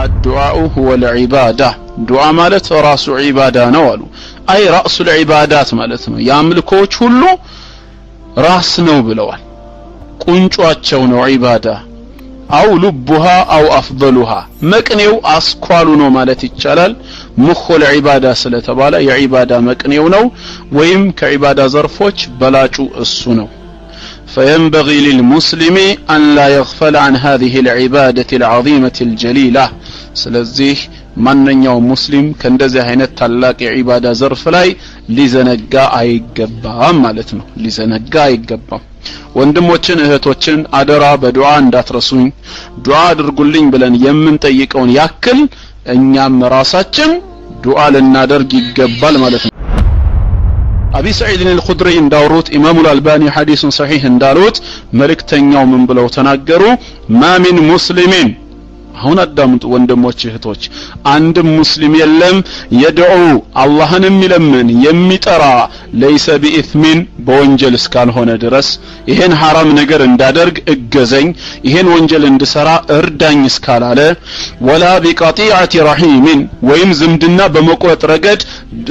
الدعاء هو العبادة دعاء ማለት ራሱ ዒባዳ ነው አሉ አይ ራሱ العبادات ማለት ነው ያምልኮች ሁሉ ራስ ነው ብለዋል ቁንጯቸው ነው ዒባዳ አው ልቡሃ አው አፍضሉሃ መቅኔው አስኳሉ ነው ማለት ይቻላል ሙኹል ዒባዳ ስለተባለ የዒባዳ መቅኔው ነው ወይም ከዒባዳ ዘርፎች በላጩ እሱ ነው فينبغي للمسلم أن لا يغفل عن هذه العبادة العظيمة الجليلة ስለዚህ ማንኛው ሙስሊም ከእንደዚህ አይነት ታላቅ የዒባዳ ዘርፍ ላይ ሊዘነጋ አይገባም ማለት ነው ሊዘነጋ አይገባም ወንድሞችን እህቶችን አደራ በዱዓ እንዳትረሱኝ ዱዓ አድርጉልኝ ብለን የምንጠይቀውን ያክል እኛም ራሳችን ዱዓ ልናደርግ ይገባል ማለት ነው أبي سعيد الخدري انداروت إمام الألباني حديث صحيح انداروت ملكتنياو من بلو تناقروا ما من مسلمين هنا الدامت وندموش اهتوش عند مسلم يلم يدعو الله نملمن يمترى ليس بإثمين بونجل اسكال هنا درس يهن حرام نقر اندادرق اقزين يهن وانجل اندسرا اردان اسكال على ولا بقطيعة رحيم ويمزم دنا بمقوة رقد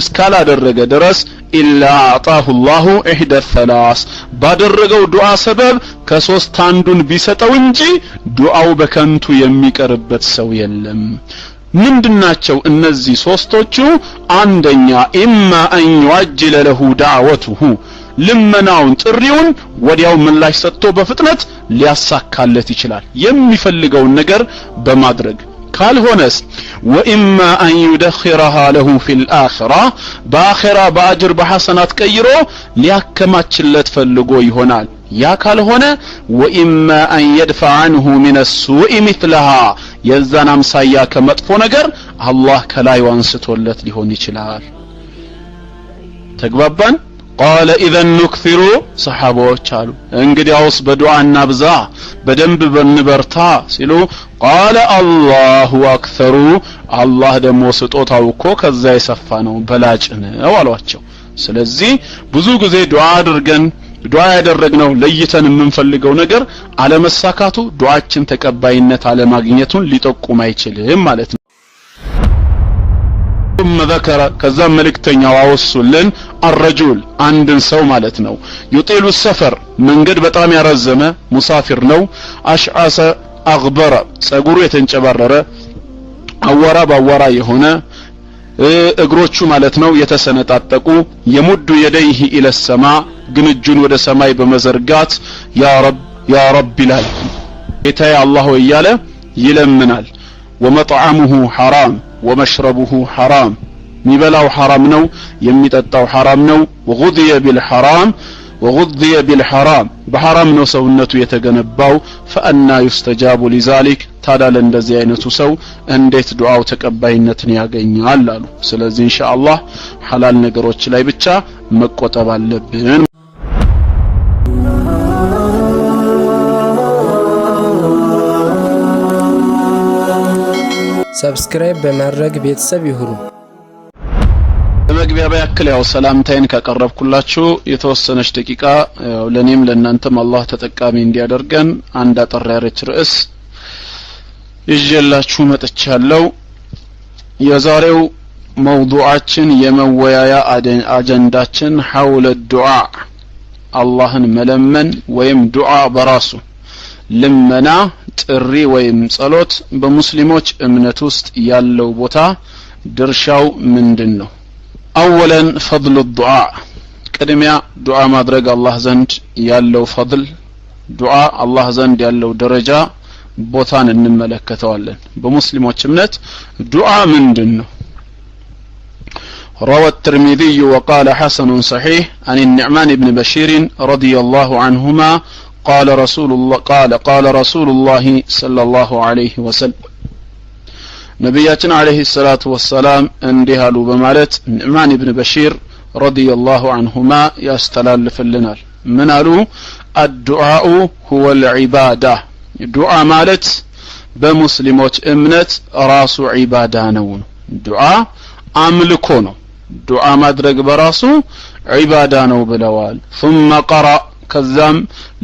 اسكال درق درس إلا أعطاه الله إحدى الثلاث بادرقوا دعاء سبب كسوست عندون بيستو انجي دعاء بكنتو يميكربت سويلم من دناتشو النزي سوستوچو عندنا إما أن يعجل له دعوته لمناون تريون ودياو من لا يستو بفتنة ليساكالت يشلال يميفلقوا النقر بمادرق قال هونس وإما أن يدخرها له في الآخرة بآخرة بأجر بحسنات كيرو ليكما تشلت فلقوي هنال يا قال هنا وإما أن يدفع عنه من السوء مثلها يزانا مسايا كمطفو نقر الله كلا يوانستولت لهون يشلال تقببان قال إذا نكثروا صحابه قالوا انقدي اوس بدعاء نبزا بدنب بنبرتا سيلو قال الله اكثر الله دمو سطوتاو እኮ ከዛ የሰፋ ነው በላጭ ነው አሏቸው ስለዚህ ብዙ ጊዜ ዱዓ አድርገን ዱዓ ያደረግነው ለይተን የምንፈልገው ነገር አለመሳካቱ ዱዓችን ተቀባይነት አለማግኘቱን ሊጠቁም አይችልም ማለት ነው ثم ذكر كذا ملكتنيا واوصلن الرجل عندن سو مالتنو يطيل السفر من قد بطام يرزمه مسافر نو اشعث اغبر صغرو يتنጨባረረ አወራ ባወራ የሆነ እግሮቹ ማለት ነው የተሰነጣጠቁ የሙዱ የደይህ ኢለ السما ግን እጁን ወደ ሰማይ በመዘርጋት ያ ረብ ይላል ጌታዬ አላህ ሆይ እያለ ይለምናል ومطعمه حرام ومشربه حرام ميبلاو حرام نو يميتطاو حرام نو وغذي بالحرام بحرام نو سونته يتجنباو فأنا يستجاب لذلك ታዲያ ለእንደዚህ አይነቱ ሰው እንዴት ዱዓው ተቀባይነትን ያገኛል አሉ ስለዚህ ኢንሻአላህ ሐላል ነገሮች ላይ ብቻ መቆጠብ አለብን ሰብስክራይብ በማድረግ ቤተሰብ ይሁኑ በመግቢያ ያክል ያው ሰላምታዬን ካቀረብኩላችሁ የተወሰነች ደቂቃ ያው ለኔም ለእናንተም አላህ ተጠቃሚ እንዲያደርገን አንድ አጠር ያለች ርዕስ ይዤላችሁ መጥቻለሁ የዛሬው መውዱዓችን የመወያያ አጀንዳችን ሐውለ ዱዓ አላህን መለመን ወይም ዱዓ በራሱ ልመና ጥሪ ወይም ጸሎት በሙስሊሞች እምነት ውስጥ ያለው ቦታ ድርሻው ምንድነው አወለን ፈضل الدعاء ቅድሚያ ዱዓ ማድረግ አላህ ዘንድ ያለው ፈضል ዱዓ አላህ ዘንድ ያለው ደረጃ ቦታን እንመለከተዋለን በሙስሊሞች እምነት ዱዓ ምንድነው روى الترمذي وقال حسن صحيح عن النعمان بن بشير رضي الله عنهما قال رسول الله صلى الله عليه وسلم نبياتنا عليه الصلاة والسلام اندهالوا بمالت نعمان بن بشير رضي الله عنهما يستلالف لنا من قالوا الدعاء هو العبادة دعاء مالت بمسلموت امنت راس عبادة نون دعاء املكونه دعاء مدرج براسو عبادة نو بلوال ثم قرأ ከዛም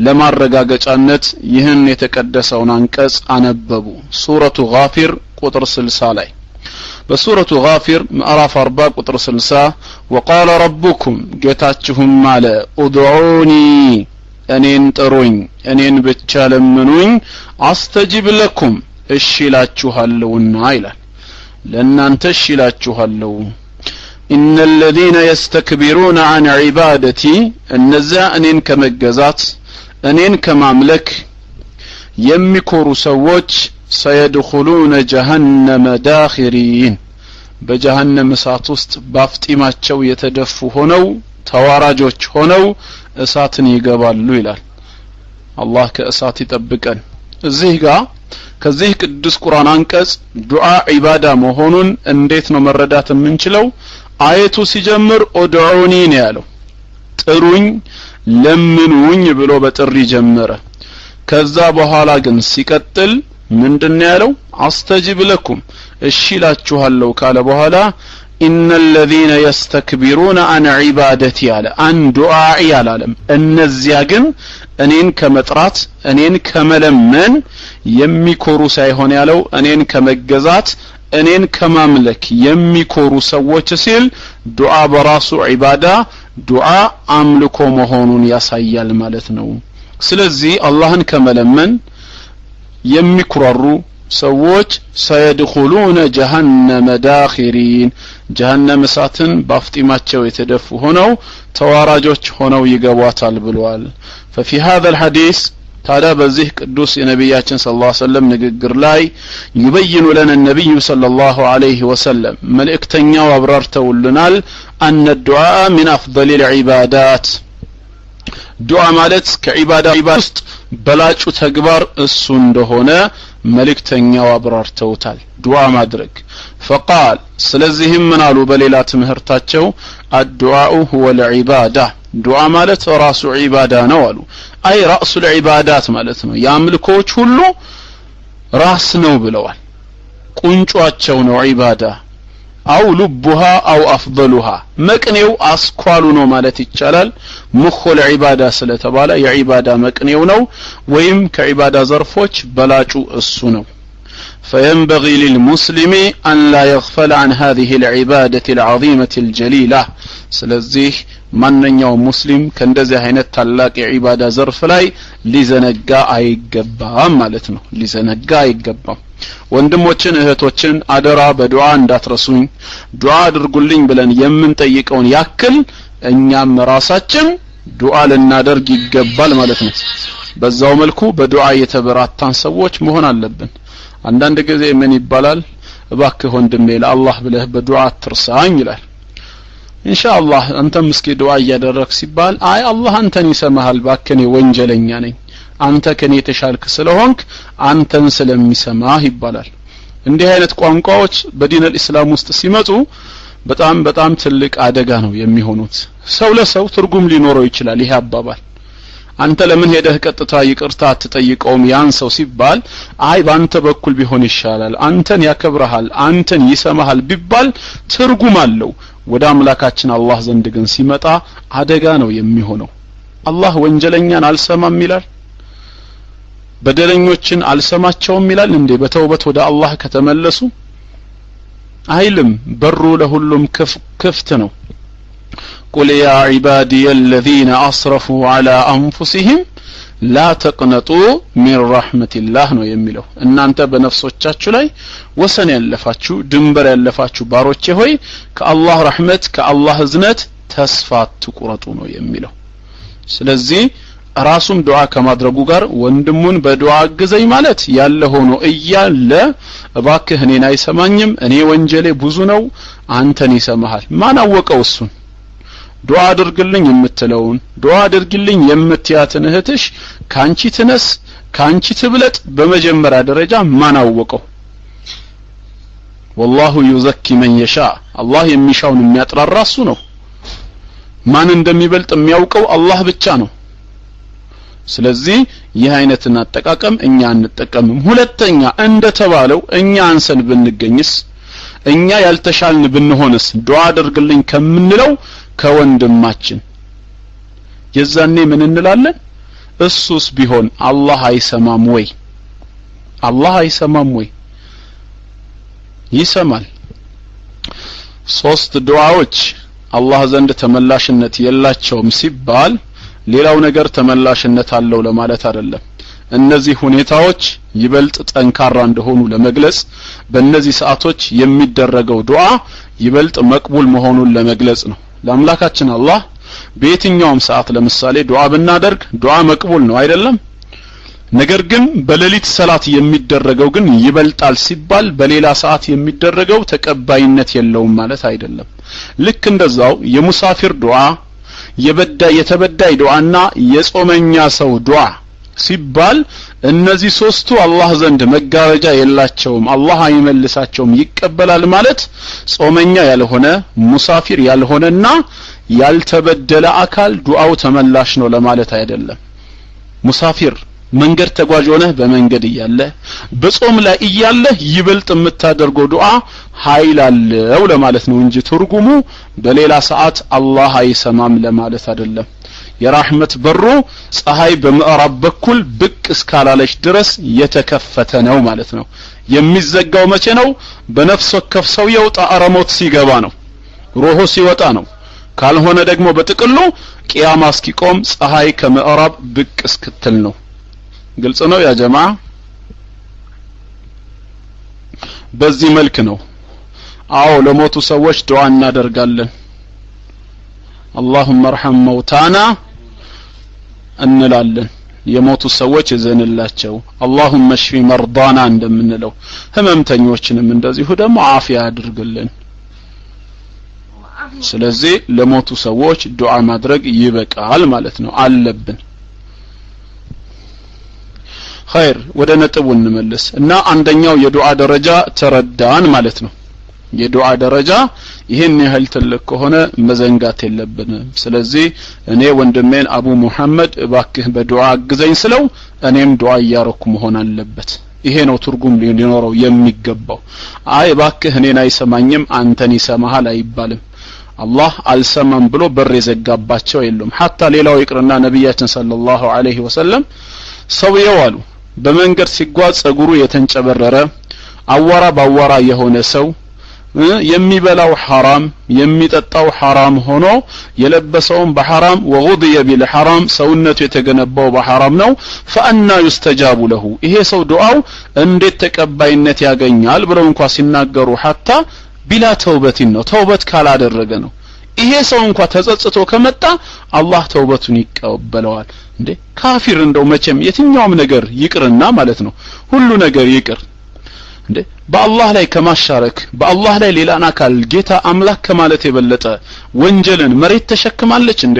ለማረጋገጫነት ይህን የተቀደሰውን አንቀጽ አነበቡ ሱረቱ ጋፊር ቁጥር 60 ላይ በሱረቱ ጋፊር ምዕራፍ 40 ቁጥር 60 وقال ربكم ጌታችሁም አለ ኡድዑኒ እኔን ጥሩኝ እኔን ብቻ ለምኑኝ አስተጂብ ለኩም እሺ ላችኋለሁና ይላል ለእናንተ እሺ ላችኋለሁ إن الذين يستكبرون عن عبادتي እነዚያ እኔን ከመገዛት እኔን ከማምለክ የሚኮሩ ሰዎች سيدخلون جهنم داخرين በጀሃነም እሳት ውስጥ ባፍጢማቸው የተደፉ ሆነው ተዋራጆች ሆነው እሳትን ይገባሉ ይላል አላህ ከእሳት ይጠብቀን እዚህ ጋር ከዚህ ቅዱስ ቁርአን አንቀጽ ዱዓ ዒባዳ መሆኑን እንዴት ነው መረዳት የምንችለው አየቱ ሲጀምር ኡድዑኒ ነው ያለው ጥሩኝ ለምኑኝ ብሎ በጥሪ ጀመረ ከዛ በኋላ ግን ሲቀጥል ምንድነው ያለው አስተጂብ ለኩም እሺ ላችኋለሁ ካለ በኋላ إن الذين يستكبرون عن عبادتي على أن دعائي على العالم النزيا ግን እኔን ከመጥራት እኔን ከመለመን የሚኮሩ ሳይሆን ያለው እኔን ከመገዛት እኔን ከማምለክ የሚኮሩ ሰዎች ሲል ዱዓ በራሱ ዒባዳ ዱዓ አምልኮ መሆኑን ያሳያል ማለት ነው ስለዚህ አላህን ከመለመን የሚኩራሩ ሰዎች سيدخلون جهنم داخرين جهنم እሳትን ባፍጢማቸው የተደፉ ሆነው ተዋራጆች ሆነው ይገባታል ብለዋል ففي هذا الحديث ታዲያ በዚህ ቅዱስ የነብያችን ሰለላሁ ዐለይሂ ወሰለም ንግግር ላይ يبين لنا النبي صلى الله عليه وسلم መልእክተኛው አብራርተውልናል أن الدعاء من أفضل العبادات ዱዓ ማለት ከዒባዳ ውስጥ በላጩ ተግባር እሱ እንደሆነ መልእክተኛው አብራርተውታል ዱዓ ማድረግ فقال ስለዚህም ምን አሉ በሌላ ትምህርታቸው الدعاء هو العباده ዱዓ ማለት ራሱ ዒባዳ ነው አሉ አይ ራሱ العبادات ማለት ነው ያምልኮች ሁሉ ራስ ነው ብለዋል ቁንጯቸው ነው ዒባዳ አው ልቡሃ አው አፍضሉሃ መቅኔው አስኳሉ ነው ማለት ይቻላል ሙኹል ዒባዳ ስለተባለ የዒባዳ መቅኔው ነው ወይም ከዒባዳ ዘርፎች በላጩ እሱ ነው فينبغي للمسلم أن لا يغفل عن هذه العبادة العظيمة الجليلة ስለዚህ ማንኛውም ሙስሊም ከእንደዚህ አይነት ታላቅ የዒባዳ ዘርፍ ላይ ሊዘነጋ አይገባም ማለት ነው ሊዘነጋ አይገባም ወንድሞችን እህቶችን አደራ በዱዓ እንዳትረሱኝ ዱዓ አድርጉልኝ ብለን የምንጠይቀውን ያክል እኛም ራሳችን ዱዓ ልናደርግ ይገባል ማለት ነው በዛው መልኩ በዱዓ የተበራታን ሰዎች መሆን አለብን አንዳንድ ጊዜ ምን ይባላል እባክህ ወንድሜ ለአላህ ብለህ በዱዓ አትርሳኝ ይላል ኢንሻአላህ አንተም እስኪ ዱዓ እያደረክ ሲባል አይ አላህ አንተን ይሰማሃል ባከኔ ወንጀለኛ ነኝ አንተ ከኔ ተሻልክ ስለሆንክ አንተን ስለሚሰማህ ይባላል እንዲህ አይነት ቋንቋዎች በዲን الاسلام ውስጥ ሲመጡ በጣም ትልቅ አደጋ ነው የሚሆኑት ሰው ለሰው ትርጉም ሊኖረው ይችላል ይሄ አባባል አንተ ለምን ሄደህ ቀጥታ ይቅርታ አትጠይቀውም ያን ሰው ሲባል አይ ባንተ በኩል ቢሆን ይሻላል አንተን ያከብረሃል አንተን ይሰማሃል ቢባል ትርጉም አለው ወደ አምላካችን አላህ ዘንድ ግን ሲመጣ አደጋ ነው የሚሆነው አላህ ወንጀለኛን አልሰማም ይላል በደለኞችን አልሰማቸውም ይላል እንዴ በተውበት ወደ አላህ ከተመለሱ አይልም በሩ ለሁሉም ክፍት ነው قل يا عبادي الذين أسرفوا على أنفسهم لا تقنطوا من رحمة الله ነው የሚለው እናንተ በነፍሶቻችሁ ላይ ወሰን ያለፋችሁ ድንበር ያለፋችሁ ባሮቼ ሆይ ከአላህ ረህመት ከአላህ እዝነት ተስፋ አትቁረጡ ነው የሚለው ስለዚህ ራሱም ዱዓ ከማድረጉ ጋር ወንድሙን በዱዓ አግዘኝ ማለት ያለ ሆኖ እያለ እባክህ እኔን አይሰማኝም እኔ ወንጀሌ ብዙ ነው አንተን ይሰማሃል ማን አወቀው እሱን ዱዓ አድርግልኝ የምትለውን ዱዓ አድርግልኝ የምትያትን እህትሽ ካንቺ ትነስ ካንቺ ትብለጥ በመጀመሪያ ደረጃ ማን አወቀው والله يزكي من يشاء الله የሚሻውን የሚያጥራራ እሱ ነው ማን እንደሚበልጥ የሚያውቀው አላህ ብቻ ነው ስለዚህ ይህ አይነትን አጠቃቀም እኛ እንጠቀምም ሁለተኛ እንደተባለው እኛ አንሰን ብንገኝስ እኛ ያልተሻልን ብንሆንስ ዱዓ አድርግልኝ ከምንለው ከወንድማችን የዛኔ ምን እንላለን እሱስ ቢሆን አላህ አይሰማም ወይ አላህ አይሰማም ወይ ይሰማል። ሶስት ዱዓዎች አላህ ዘንድ ተመላሽነት የላቸውም ሲባል ሌላው ነገር ተመላሽነት አለው ለማለት አይደለም። እነዚህ ሁኔታዎች ይበልጥ ጠንካራ እንደሆኑ ለመግለጽ በእነዚህ ሰዓቶች የሚደረገው ዱዓ ይበልጥ መቅቡል መሆኑን ለመግለጽ ነው። ለአምላካችን አላህ በየትኛውም ሰዓት ለምሳሌ ዱዓ ብናደርግ ዱዓ መቅቡል ነው አይደለም? ነገር ግን በሌሊት ሰላት የሚደረገው ግን ይበልጣል ሲባል በሌላ ሰዓት የሚደረገው ተቀባይነት የለውም ማለት አይደለም። ልክ እንደዛው የሙሳፊር ዱዓ፣ የተበዳይ ዱዓና የጾመኛ ሰው ዱዓ ሲባል እነዚህ ሶስቱ አላህ ዘንድ መጋረጃ የላቸውም፣ አላህ አይመልሳቸውም፣ ይቀበላል ማለት ጾመኛ ያልሆነ ሙሳፊር ያልሆነና ያልተበደለ አካል ዱዓው ተመላሽ ነው ለማለት አይደለም። ሙሳፊር መንገድ ተጓዥ ሆነ በመንገድ እያለ በጾም ላይ እያለ ይበልጥ የምታደርገው ዱዓ ኃይል አለው ለማለት ነው እንጂ ትርጉሙ በሌላ ሰዓት አላህ አይሰማም ለማለት አይደለም። የራህመት በሩ ፀሐይ በምዕራብ በኩል ብቅ እስካላለች ድረስ የተከፈተ ነው ማለት ነው። የሚዘጋው መቼ ነው? በነፍስ ወከፍ ሰውየው ጣዕረ ሞት ሲገባ ነው፣ ሩሁ ሲወጣ ነው። ካልሆነ ደግሞ በጥቅሉ ቂያማ እስኪቆም ፀሐይ ከምዕራብ ብቅ እስክትል ነው። ግልጽ ነው ያ ጀማዓ? በዚህ መልክ ነው። አዎ ለሞቱ ሰዎች ዱዓ እናደርጋለን። اللهم ارحم موتانا እንላለን። የሞቱ ሰዎች እዘንላቸው። اللهم اشف مرضانا እንደምንለው ህመምተኞችንም እንደዚሁ ደግሞ አፊያ አድርግልን። ስለዚህ ለሞቱ ሰዎች ዱዓ ማድረግ ይበቃል ማለት ነው አለብን። ኸይር ወደ ነጥቡ እንመለስ እና አንደኛው የዱዓ ደረጃ ተረዳን ማለት ነው። የዱዓ ደረጃ ይሄን ያህል ትልቅ ከሆነ መዘንጋት የለብንም። ስለዚህ እኔ ወንድሜን አቡ መሐመድ እባክህ በዱዓ አግዘኝ ስለው እኔም ዱዓ ያረኩ መሆን አለበት። ይሄ ነው ትርጉም ሊኖረው የሚገባው። አይ እባክህ እኔን አይሰማኝም አንተን ይሰማሃል አይባልም። አላህ አልሰማም ብሎ በር የዘጋባቸው የለም። ሐታ ሌላው ይቅርና ነብያችን ሰለላሁ ዐለይሂ ወሰለም ሰውየው አሉ በመንገድ ሲጓዝ ጸጉሩ የተንጨበረረ አዋራ ባዋራ የሆነ ሰው የሚበላው ሐራም የሚጠጣው ሐራም ሆኖ የለበሰውም በሐራም ወغضي بالحرام ሰውነቱ የተገነባው በሐራም ነው فأنا يستجاب له ይሄ ሰው ዱዓው እንዴት ተቀባይነት ያገኛል ብለው እንኳን ሲናገሩ ሐታ ቢላ ተውበትን ነው ተውበት ካላደረገ ነው። ይሄ ሰው እንኳን ተጸጽቶ ከመጣ አላህ ተውበቱን ይቀበለዋል። እንዴ ካፊር እንደው መቼም የትኛውም ነገር ይቅርና ማለት ነው ሁሉ ነገር ይቅር እንዴ በአላህ ላይ ከማሻረክ በአላህ ላይ ሌላን አካል ጌታ አምላክ ከማለት የበለጠ ወንጀልን መሬት ተሸክማለች እንዴ?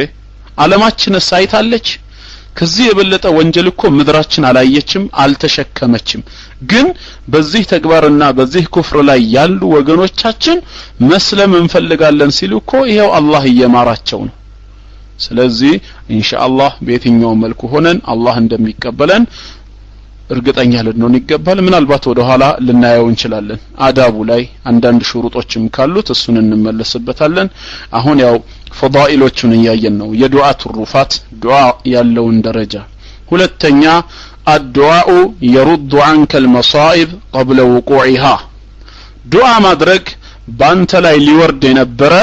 ዓለማችን ሳይታለች? ከዚህ የበለጠ ወንጀል እኮ ምድራችን አላየችም አልተሸከመችም። ግን በዚህ ተግባርና በዚህ ኩፍር ላይ ያሉ ወገኖቻችን መስለም እንፈልጋለን ሲሉ እኮ ይሄው አላህ እየማራቸው ነው። ስለዚህ ኢንሻአላህ በየትኛው መልኩ ሆነን አላህ እንደሚቀበለን እርግጠኛ ልንሆን ይገባል። ምናልባት ወደ ኋላ ልናየው እንችላለን አዳቡ ላይ አንዳንድ ሽሩጦችም ካሉት እሱን እንመለስበታለን። አሁን ያው ፈዳኢሎቹን እያየን ነው የዱዓ ትሩፋት ዱዓ ያለውን ደረጃ። ሁለተኛ الدعاء يرد عنك المصائب قبل وقوعها ዱዓ ማድረግ ባንተ ላይ ሊወርድ የነበረ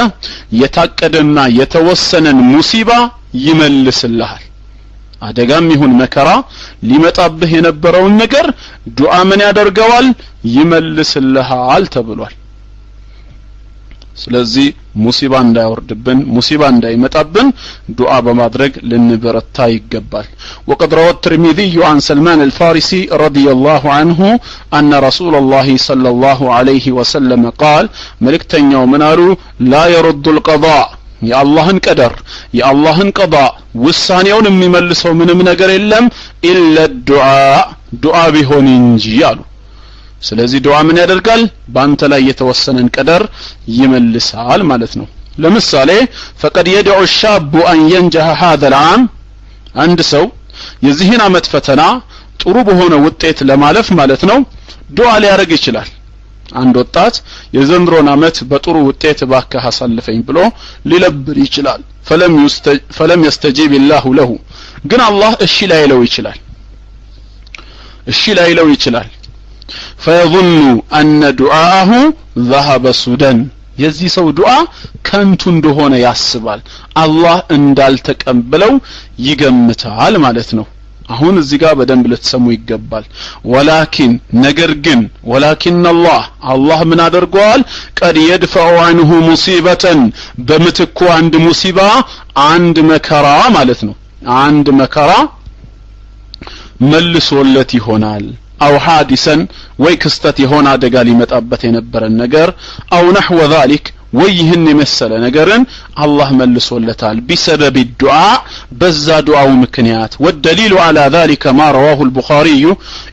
የታቀደና የተወሰነን ሙሲባ ይመልስልሃል። አደጋም ይሁን መከራ ሊመጣብህ የነበረውን ነገር ዱዓ ምን ያደርገዋል? ይመልስልሃል ተብሏል። ስለዚህ ሙሲባ እንዳይወርድብን ሙሲባ እንዳይመጣብን ዱዓ በማድረግ ልንበረታ ይገባል። وقد روى الترمذي عن سلمان الفارسي رضي الله عنه أن رسول الله صلى الله عليه وسلم قال ملكتنيو منارو لا يرد القضاء يا اللهن قدر يا اللهن قضاء ውሳኔውን የሚመልሰው ምንም ነገር የለም إلا الدعاء دعاء ቢሆን እንጂ አሉ። ስለዚህ ዱዓ ምን ያደርጋል? ባንተ ላይ የተወሰነን ቀደር ይመልሳል ማለት ነው። ለምሳሌ فقد يدعو الشاب أن ينجح هذا العام አንድ ሰው የዚህን አመት ፈተና ጥሩ በሆነ ውጤት ለማለፍ ማለት ነው ዱዓ ሊያደርግ ይችላል። አንድ ወጣት የዘንድሮን አመት በጥሩ ውጤት ባከህ አሳልፈኝ ብሎ ሊለብር ይችላል። فلم يستجيب الله له ግን አላህ እሺ ላይለው ይችላል። فيظن أن دعاءه ذهب سدى የዚህ ሰው ዱዓ ከንቱ እንደሆነ ያስባል አላህ እንዳልተቀበለው ይገምታል ማለት ነው አሁን እዚህ ጋር በደንብ ልትሰሙ ይገባል ወላኪን ነገር ግን ወላኪን አላህ ምን አድርጓል ቀድ يدفع عنه مصيبة በምትኩ አንድ ሙሲባ አንድ መከራ ማለት ነው አንድ መከራ መልሶለት ይሆናል አው ሐዲሰን ወይ ክስተት የሆነ አደጋ ሊመጣበት የነበረን ነገር አው نحو ذلك ويهن يمثل ነገርን አላህ መልሶለታል بسبب الدعاء በዛ ዱዓው ምክንያት والدليل على ذلك ما رواه البخاري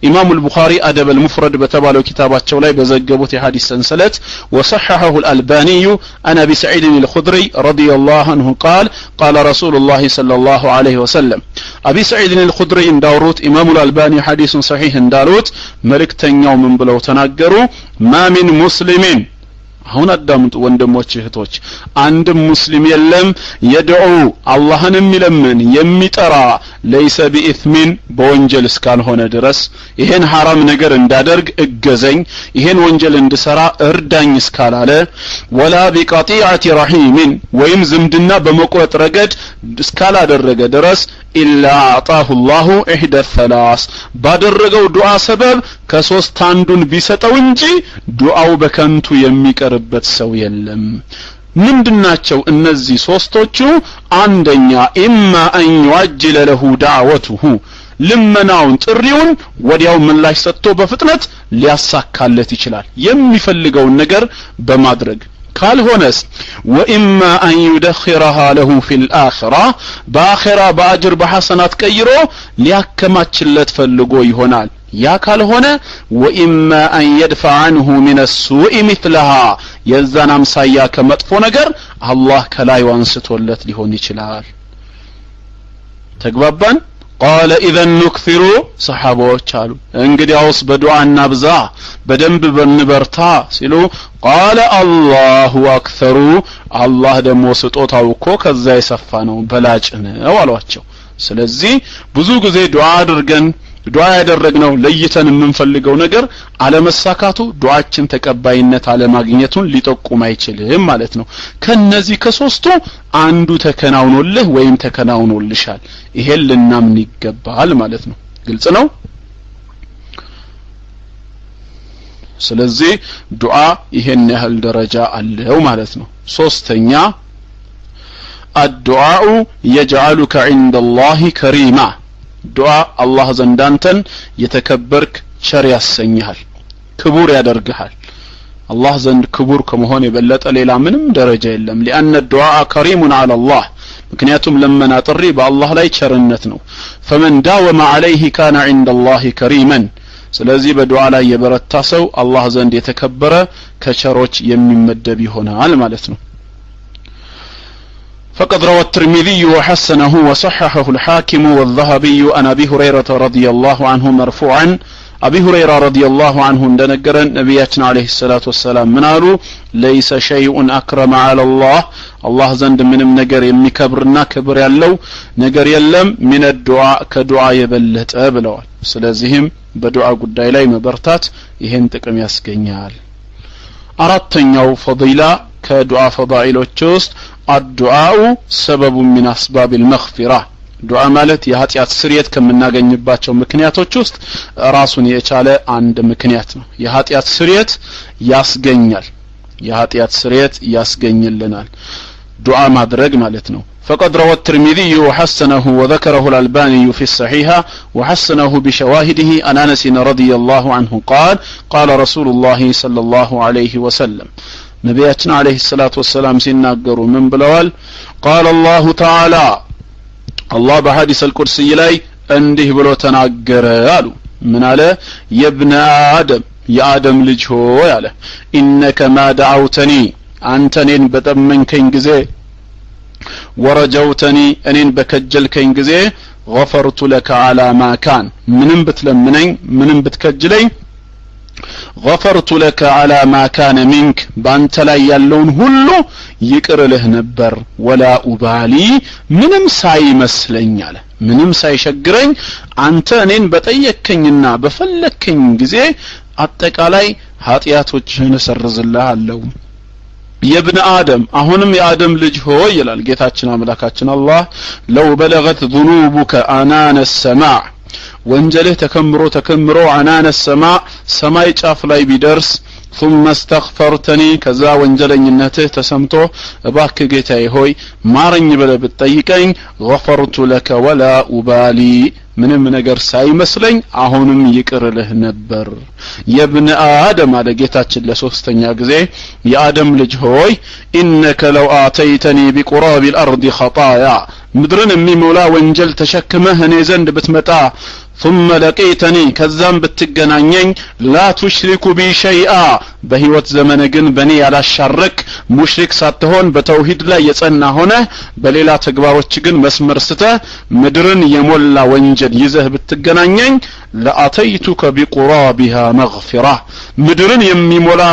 امام البخاري ادب المفرد በተባለው ኪታባቸው ላይ በዘገቡት የሐዲስ ሰንሰለት وصححه الالباني عن ابي سعيد الخدري رضي الله عنه قال قال رسول الله صلى الله عليه وسلم ابي سعيد الخدري እንዳወሩት امام الالباني حديث صحيح እንዳሉት መልእክተኛው ምን ብለው ተናገሩ ما من مسلم አሁን አዳምጡ ወንድሞች እህቶች አንድ ሙስሊም የለም የድዑ አላህንም ይለምን የሚጠራ ለይሰ ቢኢስሚን በወንጀል እስካልሆነ ድረስ ይሄን حرام ነገር እንዳደርግ እገዘኝ ይሄን ወንጀል እንድሰራ እርዳኝ እስካላለ ወላ ቢቀጢዓቲ ረሂምን ወይም ዝምድና በመቆረጥ ረገድ እስካላደረገ ድረስ ኢላ አጣሁ الله احدى الثلاث ባደረገው ዱዓ ሰበብ ከሶስት አንዱን ቢሰጠው እንጂ ዱዓው በከንቱ የሚቀርበት ሰው የለም ምንድናቸው እነዚህ ሶስቶቹ አንደኛ ኢማ አን يعجل له دعوته ልመናውን ጥሪውን ወዲያው ምላሽ ሰጥቶ በፍጥነት ሊያሳካለት ይችላል የሚፈልገውን ነገር በማድረግ ካልሆነስ ወኢማ አን يدخرها له في الاخره باخره باجر بحسنات ቀይሮ ሊያከማችለት ፈልጎ ይሆናል ያ ካልሆነ وإما أن يدفع عنه من السوء مثلها የዛን አምሳያ ከመጥፎ ነገር አላህ ከላይ አንስቶለት ሊሆን ይችላል ተግባባን قال اذا نكثر صحابዎች አሉ እንግዲያውስ በዱዓና ብዛ በደንብ በንበርታ ሲሉ قال الله اكثر አላህ ደግሞ ስጦታው እኮ ከዛ የሰፋ ነው በላጭ ነው አሏቸው ስለዚህ ብዙ ጊዜ ዱዓ አድርገን ዱዓ ያደረግነው ለይተን የምንፈልገው ነገር አለመሳካቱ ዱዓችን ተቀባይነት አለማግኘቱን ሊጠቁም አይችልም ማለት ነው ከነዚህ ከሶስቱ አንዱ ተከናውኖልህ ወይም ተከናውኖልሻል ይሄን ልናምን ይገባል ማለት ነው ግልጽ ነው ስለዚህ ዱዓ ይሄን ያህል ደረጃ አለው ማለት ነው ሶስተኛ الدعاء يجعلك عند الله كريما ዱዓ አላህ ዘንድ አንተን የተከበርክ ቸር ያሰኝሃል ክቡር ያደርግሃል አላህ ዘንድ ክቡር ከመሆን የበለጠ ሌላ ምንም ደረጃ የለም لأن الدعاء كريم على الله ምክንያቱም ለመና ጥሪ በአላህ ላይ ቸርነት ነው فمن داوم عليه كان عند الله كريما ስለዚህ በዱዓ ላይ የበረታ ሰው አላህ ዘንድ የተከበረ ከቸሮች የሚመደብ ይሆናል ማለት ነው فقد روى الترمذي وحسنه وصححه الحاكم والذهبي عن أبي هريرة رضي الله عنه مرفوعا أبي هريرة رضي الله عنه እንደነገረን ነብያችን عليه الصلاة والسلام ምን አሉ ليس شيء أكرم على الله الله ዘንድ ምንም ነገር የሚከብርና ክብር ያለው ነገር የለም من الدعاء ከዱዓ የበለጠ ብለዋል ስለዚህም በዱዓ ጉዳይ ላይ መበርታት ይሄን ጥቅም ያስገኛል አራተኛው ፈዲላ ከዱዓ ፈዳኢሎች ውስጥ الدعاء سبب من أسباب المغفرة ዱዓ ማለት የኃጢአት ስርየት ከምናገኝባቸው ምክንያቶች ውስጥ ራሱን የቻለ አንድ ምክንያት ነው የኃጢአት ስርየት ያስገኛል የኃጢአት ስርየት ያስገኝልናል ዱዓ ማድረግ ማለት ነው فقد روى الترمذي وحسنه وذكره الألباني في الصحيحة وحسنه بشواهده عن أنس رضي الله عنه قال قال رسول الله صلى الله عليه وسلم ነብያችን አለይሂ ሰላቱ ወሰለም ሲናገሩ ምን ብለዋል قال الله تعالى الله በሐዲስ አልቁርሲ ላይ እንዲህ ብሎ ተናገረ አሉ ምን አለ የብነ አደም የአደም ልጅ ሆይ አለ ኢነከ ማ ደዓውተኒ አንተ እኔን በጠመንከኝ ጊዜ ወረጀውተኒ እኔን በከጀልከኝ ጊዜ غفرت لك على ما كان ምንም ብትለምነኝ ምንም ብትከጅለኝ غفرت لك على ما كان منك بانت لا ያለውን ሁሉ ይቅር ልህ ነበር ولا ابالي ምንም ሳይመስለኝ አለ ምንም ሳይሸግረኝ አንተ እኔን በጠየከኝና በፈለከኝ ጊዜ አጠቃላይ ኃጢያቶችህን እሰርዝልሃለሁ የብነ አደም አሁንም የአደም ልጅ ሆይ ይላል ጌታችን አምላካችን አላህ ለው በለገት ذنوبك አናነ السماء ወንጀልህ ተከምሮ አናነ السماء ሰማይ ጫፍ ላይ ቢደርስ ثم استغفرتني ከዛ ወንጀለኝነትህ ተሰምቶ እባክ ጌታዬ ሆይ ማረኝ ብለህ ብትጠይቀኝ غفرت لك ولا أبالي ምንም ነገር ሳይመስለኝ አሁንም ይቅርልህ ነበር የብነ አደም አለ ጌታችን ለሶስተኛ ጊዜ የአደም ልጅ ሆይ ኢነከ ለው አተይተኒ ቢቁራብ الارض خطايا ምድርን የሚሞላ ወንጀል ተሸክመህ እኔ ዘንድ ብትመጣ ثم لقيتني ከዛም ብትገናኘኝ لا تشرك بي شيئا በህይወት ዘመነ ግን በኔ ያላሻረክ ሙሽሪክ ሳትሆን በተውሂድ ላይ የጸና ሆነ በሌላ ተግባሮች ግን መስመር ስተህ ምድርን የሞላ ወንጀል ይዘህ ብትገናኘኝ ለአተይቱከ ቢቁራቢሃ መግፊራ ምድርን የሚሞላ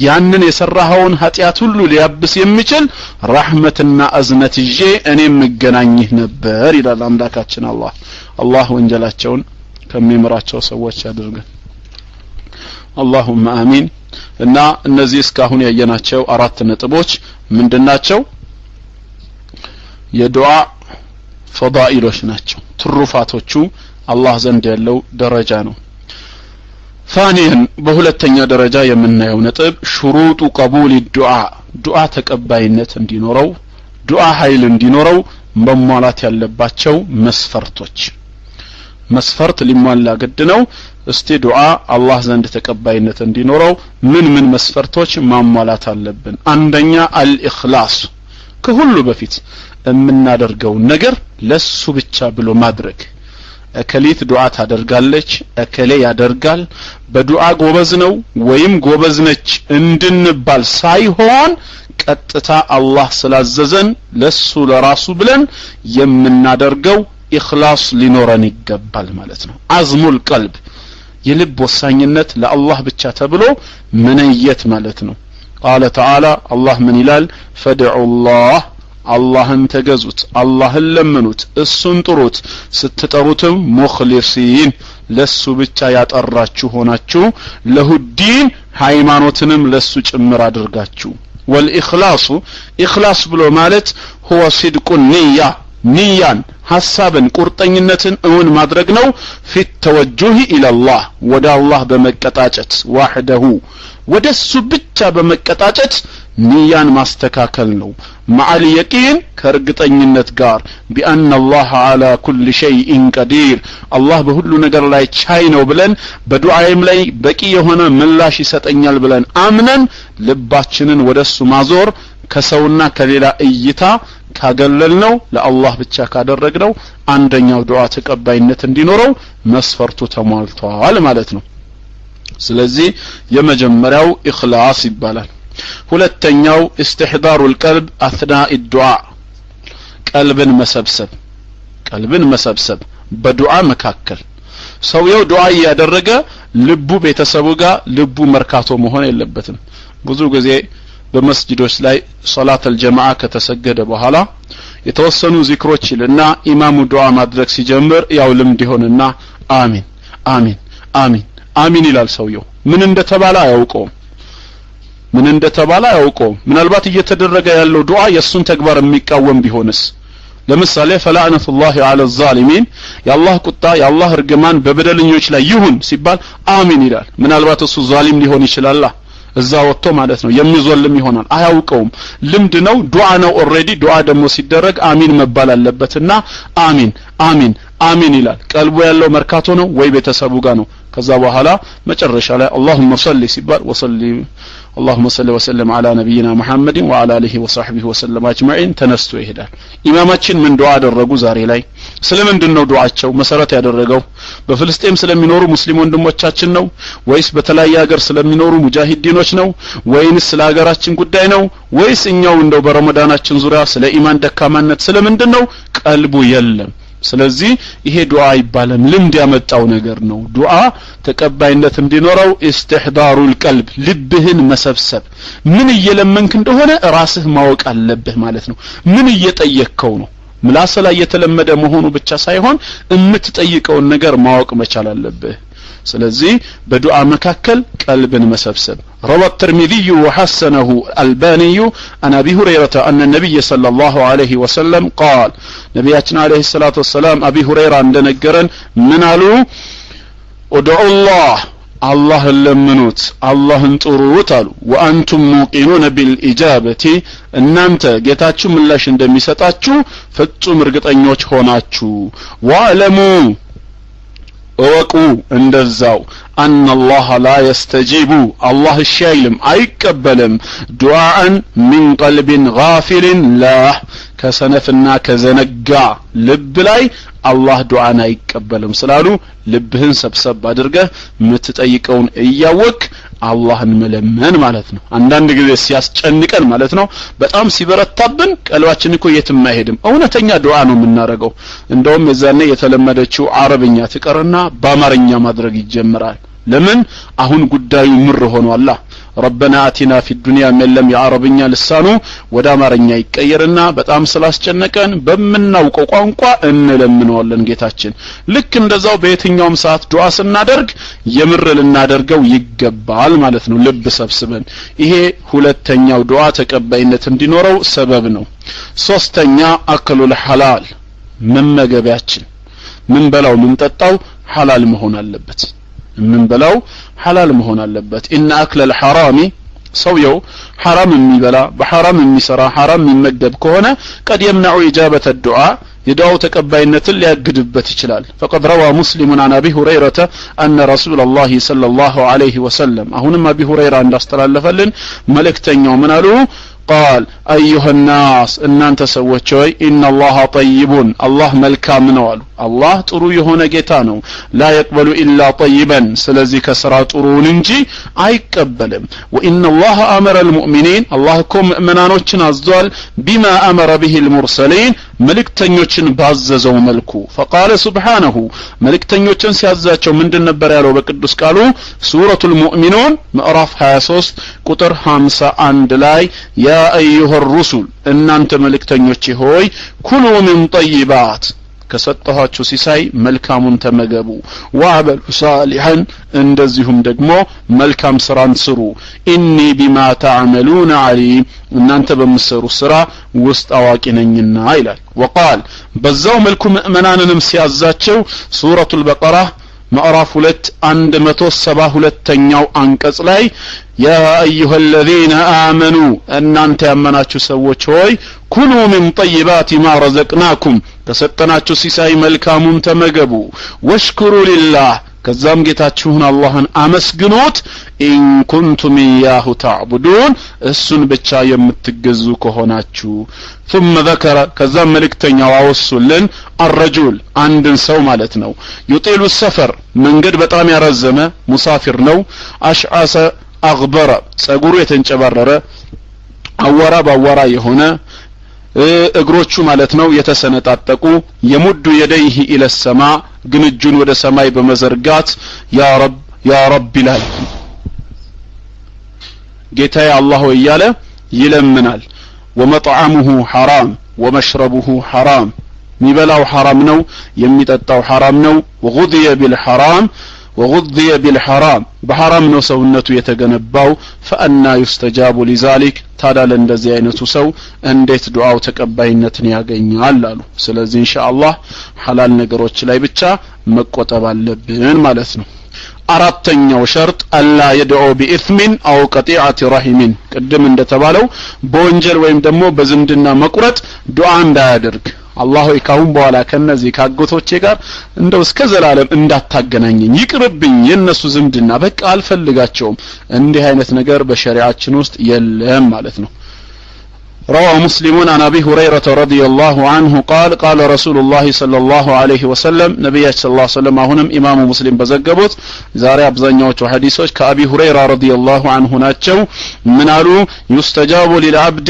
ያንን የሰራኸውን ኃጢያት ሁሉ ሊያብስ የሚችል ረህመትና እዝነት ይዤ እኔም እገናኝህ ነበር ይላል አምላካችን አላህ ወንጀላቸውን ከሚምራቸው ሰዎች ያድርገን اللهم آمين እና እነዚህ እስካሁን ያየናቸው አራት ነጥቦች ምንድናቸው የዱዓ ፈዳኢሎች ናቸው ትሩፋቶቹ አላህ ዘንድ ያለው ደረጃ ነው ثانيا በሁለተኛ ደረጃ የምናየው ነጥብ شروط قبول الدعاء ዱዓ ተቀባይነት እንዲኖረው ዱዓ ኃይል እንዲኖረው መሟላት ያለባቸው መስፈርት ሊሟላ ግድ ነው እስቲ ዱዓ አላህ ዘንድ ተቀባይነት እንዲኖረው ምን መስፈርቶች ማሟላት አለብን አንደኛ አልኢኽላስ ከሁሉ በፊት የምናደርገው ነገር ለሱ ብቻ ብሎ ማድረግ እከሊት ዱዓ ታደርጋለች እከሌ ያደርጋል በዱዓ ጎበዝ ነው ወይም ጎበዝ ነች እንድንባል ሳይሆን ቀጥታ አላህ ስላዘዘን ለሱ ለራሱ ብለን የምናደርገው ኢኽላስ ሊኖረን ይገባል ማለት ነው አዝሙል ቀልብ የልብ ወሳኝነት ለአላህ ብቻ ተብሎ መነየት ማለት ነው ቃለ ተዓላ አላህ ምን ይላል ፈድዑላህ አላህን ተገዙት አላህን ለምኑት እሱን ጥሩት ስትጠሩትም ሙኽሊሲን ለሱ ብቻ ያጠራችሁ ሆናችሁ ለሁዲን ሃይማኖትንም ለሱ ጭምር አድርጋችሁ والإخلاص إخلاص بلو مالت هو صدق النية نيان حسابا قرطنينتن اون مادرግ ነው في التوجه الى الله ወደ አላህ በመቀጣጨት وحده ወደሱ ብቻ በመቀጣጨት ንያን ማስተካከል ነው مع اليقين ከርግጠኝነት ጋር بان الله على كل شيء قدير الله በሁሉ ነገር ላይ ቻይ ነው ብለን በዱዓይም ላይ በቂ የሆነ ምላሽ ይሰጠኛል ብለን አምነን ልባችንን ወደሱ ማዞር ከሰውና ከሌላ እይታ ካገለልነው ለአላህ ብቻ ካደረግነው አንደኛው ዱዓ ተቀባይነት እንዲኖረው መስፈርቱ ተሟልቷል ማለት ነው ስለዚህ የመጀመሪያው ኢኽላስ ይባላል ሁለተኛው استحضار القلب اثناء الدعاء ቀልብን መሰብሰብ በዱዓ መካከል ሰውየው ዱዓ ያደረገ ልቡ ቤተሰቡ ጋር ልቡ መርካቶ መሆን የለበትም ብዙ ጊዜ በመስጂዶች ላይ ሶላት አልጀማዓ ከተሰገደ በኋላ የተወሰኑ ዚክሮች ይልና ኢማሙ ዱዓ ማድረግ ሲጀምር ያው ልምድ ይሆንና አሚን አሚን አሚን አሚን ይላል ሰውየው ምን እንደተባለ አያውቀውም ምናልባት እየተደረገ ያለው ዱዓ የሱን ተግባር የሚቃወም ቢሆንስ ለምሳሌ ፈላነቱላሂ ዐለ الظالمين የአላህ ቁጣ የአላህ እርግማን በበደለኞች ላይ ይሁን ሲባል አሚን ይላል ምናልባት እሱ ዛሊም ሊሆን ይችላል እዛ ወጥቶ ማለት ነው የሚዞልም ይሆናል አያውቀውም ልምድ ነው ዱዓ ነው ኦሬዲ ዱዓ ደግሞ ሲደረግ አሚን መባል አለበትና አሚን አሚን አሚን ይላል ቀልቡ ያለው መርካቶ ነው ወይ ቤተሰቡ ጋር ነው ከዛ በኋላ መጨረሻ ላይ اللهم صل ሲባል ወሰሊ اللهم صل وسلم على نبينا محمد وعلى اله وصحبه وسلم اجمعين ተነስቶ ይሄዳል ኢማማችን ምን ዱዓ አደረጉ ዛሬ ላይ ስለምንድነው ዱዓቸው መሰረት ያደረገው በፍልስጤም ስለሚኖሩ ሙስሊም ወንድሞቻችን ነው ወይስ በተለያየ ሀገር ስለሚኖሩ ሙጃሂዲኖች ነው ወይንስ ስለ ሀገራችን ጉዳይ ነው ወይስ እኛው እንደው በረመዳናችን ዙሪያ ስለ ኢማን ደካማነት ስለምንድነው ቀልቡ የለም ስለዚህ ይሄ ዱዓ ይባላል ልምድ ያመጣው ነገር ነው ዱዓ ተቀባይነት እንዲኖረው استحضار القلب ልብህን መሰብሰብ ምን እየለመንክ እንደሆነ ራስህ ማወቅ አለብህ ማለት ነው ምን እየጠየቅከው ነው ምላስ ላይ የተለመደ መሆኑ ብቻ ሳይሆን እምትጠይቀውን ነገር ማወቅ መቻል አለብህ ስለዚህ በዱዓ መካከል ቀልብን መሰብሰብ روى الترمذي وحسنه الألباني عن أبي هريرة أن النبي صلى الله عليه وسلم قال نبينا عليه الصلاة والسلام أبي هريرة عندنا نجرن من قالوا ادعوا الله الله لمنوت الله انطروت وأنتم موقنون بالإجابة እናንተ ጌታችሁ ምላሽ እንደሚሰጣችሁ ፍጹም እርግጠኞች ሆናችሁ ወአለሙ እወቁ እንደዛው أن الله لا يستجيب الله الشايلم አይቀበልም ዱዓን من قلب غافل لا ከሰነፍና ከዘነጋ ልብ ላይ አላህ ዱዓን አይቀበልም ስላሉ ልብህን ሰብሰብ አድርገህ የምትጠይቀውን እያወቅ አላህን መለመን ማለት ነው አንዳንድ ጊዜ ሲያስጨንቀን ማለት ነው በጣም ሲበረታብን ቀልባችን እኮ የትም አይሄድም እውነተኛ ዱዓ ነው የምናረገው እንደውም የዛኔ የተለመደችው አረብኛ ትቀርና በአማርኛ ማድረግ ይጀምራል ለምን አሁን ጉዳዩ ምር ሆኗል ربنا آتنا في الدنيا ملم يا عربኛ ልሳኑ ወደ አማርኛ ይቀየርና በጣም ስላስጨነቀን በመናውቀው ቋንቋ እንለምነዋለን ጌታችን ልክ እንደዛው በየትኛውም ሰዓት ዱዓ ስናደርግ የምር ልናደርገው ይገባል ማለት ነው ልብ ሰብስበን ይሄ ሁለተኛው ዱዓ ተቀባይነት እንዲኖረው ሰበብ ነው ሶስተኛ አክሉል ሐላል መመገቢያችን ምን በላው ምን ጠጣው ሐላል መሆን አለበት ምን በላው ሐላል መሆን አለበት ان اكل الحرام ሰውየው حرام የሚበላ በሐራም የሚሰራ حرام የሚመገብ ከሆነ قد يمنع اجابه الدعاء يدعو ተቀባይነትን ሊያግድበት ይችላል فقد روى مسلم عن ابي هريره ان رسول الله صلى الله عليه وسلم አሁንም ابي هريره እንዳስተላለፈልን መልእክተኛው ምን አሉ قال ايها الناس ان انت سوچوي ان الله طيب الله ملكام ነው አሉ الله ጥሩ የሆነ ጌታ ነው لا يقبل الا طيبا ስለዚህ ከስራ ጥሩን እንጂ አይቀበልም وان الله امر المؤمنين الله ኮም ሙእሚናኖችን አዟል بما امر به المرسلين መልእክተኞችን ባዘዘው መልኩ فقال سبحانه መልእክተኞችን ሲያዛቸው ምንድን ነበር ያለው በቅዱስ ቃሉ ሱረቱል ሙእሚኑን ምዕራፍ 23 ቁጥር 51 ላይ ያ አዩሃ الرسل እናንተ መልእክተኞች ሆይ ኩሉ من طيبات ከሰጠኋችሁ ሲሳይ መልካሙን ተመገቡ ወአበሉ ሷሊሐን እንደዚሁም ደግሞ መልካም ስራን ስሩ ኢኒ ቢማ ተዓመሉን ዓሊም እናንተ በምትሰሩ ስራ ውስጥ አዋቂ ነኝና ይላል ወቃል በዛው መልኩ ሙእሚናንንም ሲያዛቸው ሱረቱል በቀራ ምዕራፍ 2 172ኛው አንቀጽ ላይ ያ አዩሃ الذين آمنوا እናንተ ያመናችሁ ሰዎች ሆይ ኩሉ من طيبات ما رزقناكم ከሰጠናችሁ ሲሳይ መልካሙን ተመገቡ ወሽኩሩ ሊላህ ከዛም ጌታችሁን አላህን አመስግኑት ኢን ኩንቱም ያሁ ተዕቡዱን እሱን ብቻ የምትገዙ ከሆናችሁ ثم ذكر ከዛም መልእክተኛው አወሱልን الرجل አንድን ሰው ማለት ነው يطيل السفر መንገድ በጣም ያረዘመ ሙሳፊር ነው አሽዓሰ አግበረ ጸጉሩ የተንጨባረረ አወራ ባወራ የሆነ እግሮቹ ማለት ነው የተሰነጣጠቁ የሙዱ የደይህ ኢለ ሰማ ግን እጁን ወደ ሰማይ በመዘርጋት ያ ረብ ይላል ጌታዬ አላህ ሆይ እያለ ይለምናል ወመጥዓሙሁ ሐራም ወመሽረቡሁ ሐራም ሚበላው ሐራም ነው የሚጠጣው ሐራም ነው ወጉድየ ቢልሐራም وغذي بالحرام بحرام ነው ሰውነቱ የተገነባው فأنا يستجاب لذلك ታዲያ ለእንደዚህ አይነቱ ሰው እንዴት ዱዓው ተቀባይነትን ያገኛል አሉ ስለዚህ ኢንሻአላህ ሐላል ነገሮች ላይ ብቻ መቆጠብ አለብን ማለት ነው አራተኛው ሸርጥ አላ የድዑ ቢኢስሚን አው ቀጢዓቲ ረሂሚን ቅድም እንደተባለው በወንጀል ወይም ደግሞ በዝምድና መቁረጥ ዱዓ እንዳያደርግ አላህ ሆይ ካሁን በኋላ ከነዚህ ካጎቶቼ ጋር እንደው እስከ ዘላለም እንዳታገናኘኝ ይቅርብኝ የነሱ ዝምድና በቃ አልፈልጋቸውም እንዲህ አይነት ነገር በሸሪዓችን ውስጥ የለም ማለት ነው روى مسلم عن أبي هريرة رضي الله عنه قال قال رسول الله صلى الله عليه وسلم نبي صلى الله عليه وسلم هنا إمام مسلم بزجبوت زاري أبزانيوت وحديثوش كأبي هريرة رضي الله عنه ناتشو من قالوا يستجاب للعبد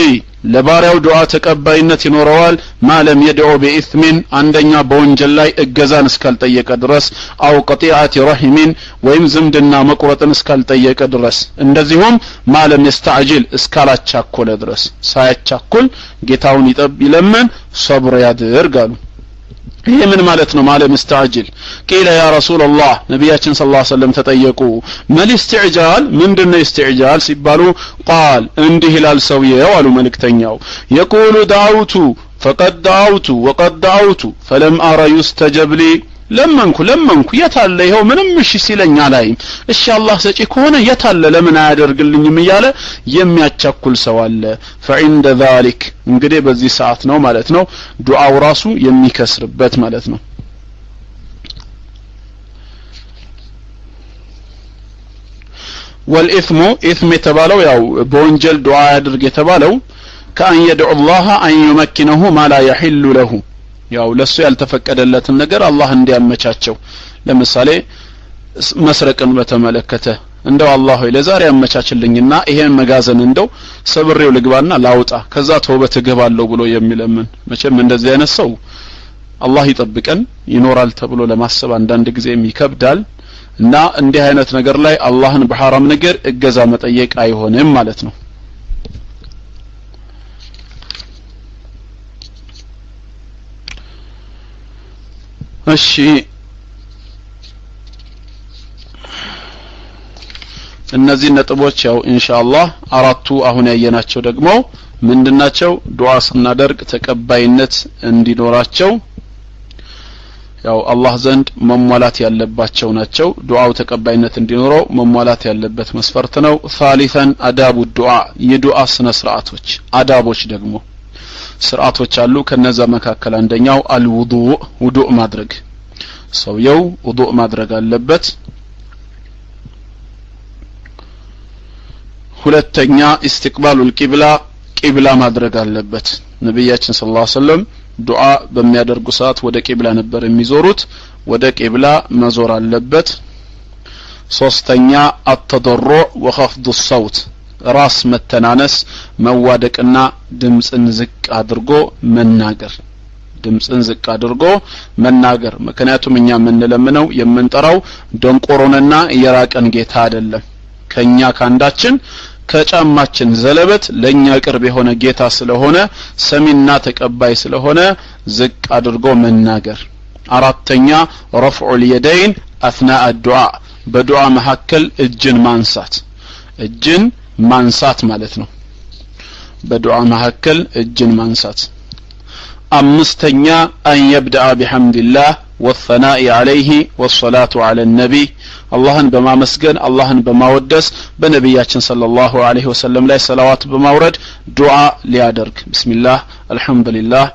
ለባሪያው ዱዓ ተቀባይነት ይኖረዋል ማለም የድዑ በኢስሚን አንደኛ በወንጀል ላይ እገዛን እስካልጠየቀ ድረስ አው ቀጢዓቲ ረሂሚን ወይም ዝምድና መቁረጥን እስካልጠየቀ ድረስ እንደዚሁም ማለም ይስተዕጅል እስካላቻኮለ ድረስ ሳያቻኩል ጌታውን ይለምን ሰብር ያድርጋሉ ይሄ ምን ማለት ነው? ማለ مستعجل قيل يا رسول الله ነብያችን ሰለላሁ ዐለይሂ ወሰለም ተጠየቁ መል استعجال ምንድነው استعجال ሲባሉ قال እንዲህ ይላል ሰውየው አሉ መልእክተኛው يقول دعوت فقد دعوت وقد دعوت فلم أرى يستجب لي ለመንኩ የታለ ይሄው ምንም እሺ ሲለኝ አላይም እሺ አላህ ሰጪ ከሆነ የታለ ለምን አያደርግልኝም እያለ የሚያቻኩል ሰው አለ فعند ذلك እንግዲህ በዚህ ሰዓት ነው ማለት ነው ዱዓው ራሱ የሚከስርበት ማለት ነው والإثم إثم የተባለው ያው በወንጀል ዱዓ ያድርግ የተባለው كأن يدعو الله أن يمكنه ما لا يحل له ያው ለሱ ያልተፈቀደለትን ነገር አላህ እንዲያመቻቸው ለምሳሌ መስረቅን በተመለከተ እንደው አላህ ሆይ ለዛሬ ያመቻችልኝና ይሄን መጋዘን እንደው ሰብሬው ልግባና ላውጣ ከዛ ተውበት እገባለሁ ብሎ የሚለምን መቼም እንደዚህ አይነት ሰው አላህ ይጠብቀን ይኖራል ተብሎ ለማሰብ አንዳንድ ጊዜ ይከብዳል እና እንዲህ አይነት ነገር ላይ አላህን በሐራም ነገር እገዛ መጠየቅ አይሆንም ማለት ነው እሺ እነዚህ ነጥቦች ያው ኢንሻአላህ አራቱ አሁን ያየናቸው ደግሞ ምንድናቸው ዱዓ ስናደርግ ተቀባይነት እንዲኖራቸው ያው አላህ ዘንድ መሟላት ያለባቸው ናቸው ዱዓው ተቀባይነት እንዲኖረው መሟላት ያለበት መስፈርት ነው ثالثا አዳቡ ዱዓ የዱዓ ስነ ስርዓቶች አዳቦች ደግሞ ስርዓቶች አሉ ከነዛ መካከል አንደኛው አልውዱእ ውዱእ ማድረግ ሰውየው ውዱእ ማድረግ አለበት ሁለተኛ ኢስቲቅባሉል ቂብላ ማድረግ አለበት ነብያችን ሰለላሁ ዐለይሂ ወሰለም ዱዓ በሚያደርጉ ሰዓት ወደ ቂብላ ነበር የሚዞሩት ወደ ቂብላ መዞር አለበት ሶስተኛ አተضرع وخفض الصوت ራስ መተናነስ መዋደቅና ድምጽን ዝቅ አድርጎ መናገር ምክንያቱም እኛ የምንለምነው የምንጠራው ደንቆሮንና የራቀን ጌታ አይደለም ከኛ ካንዳችን ከጫማችን ዘለበት ለኛ ቅርብ የሆነ ጌታ ስለሆነ ሰሚና ተቀባይ ስለሆነ ዝቅ አድርጎ መናገር አራተኛ رفع اليدين اثناء الدعاء በዱዓ መሐከል እጅን ማንሳት ማለት ነው በዱዓ መሐከል እጅን ማንሳት አምስተኛ አን يبدأ بحمد الله والثناء عليه والصلاة على النبي አላህን በማመስገን አላህን በማወደስ በነብያችን ሰለላሁ ዐለይሂ ወሰለም ላይ ሰላዋት በማውረድ ዱዓ ሊያደርግ ቢስሚላህ አልহামዱሊላህ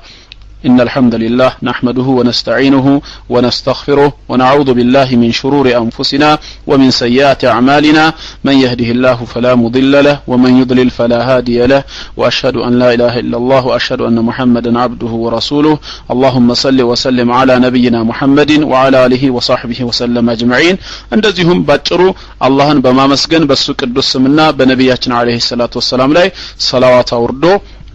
إن الحمد لله نحمده ونستعينه ونستغفره ونعوذ بالله من شرور أنفسنا ومن سيئات أعمالنا من يهده الله فلا مضل له ومن يضلل فلا هادي له وأشهد أن لا إله إلا الله وأشهد أن محمدا عبده ورسوله اللهم صل وسلم على نبينا محمد وعلى آله وصحبه وسلم أجمعين እንደዚሁም ባጭሩ አላህን በማመስገን በሱ ቅዱስ ስምና በነብያችን አለይሂ ሰላቱ ወሰለም ላይ ሰላዋት አውርዶ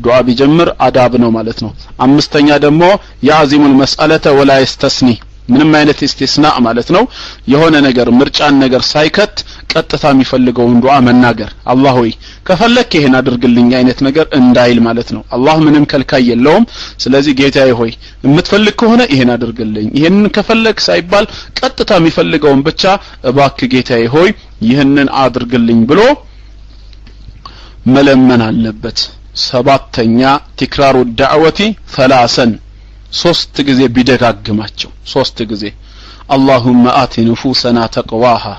ዱዓ ቢጀምር አዳብ ነው ማለት ነው አምስተኛ ደግሞ ያዚሙል መስአለተ ወላ ይስተስኒ ምንም አይነት ኢስቲስና ማለት ነው የሆነ ነገር ምርጫን ነገር ሳይከት ቀጥታ የሚፈልገውን ዱዓ መናገር አላህ ሆይ ከፈለክ ይሄን አድርግልኝ አይነት ነገር እንዳይል ማለት ነው አላህ ምንም ከልካይ የለውም ስለዚህ ጌታዬ ሆይ የምትፈልግ ከሆነ ይሄን አድርግልኝ ይሄንን ከፈለክ ሳይባል ቀጥታ የሚፈልገውን ብቻ እባክህ ጌታዬ ሆይ ይሄንን አድርግልኝ ብሎ መለመን አለበት ሰባተኛ تكرار الدعوة ثلاثا ሶስት ጊዜ ቢደጋግማቸው ሶስት ጊዜ اللهم آت نفوسنا تقواها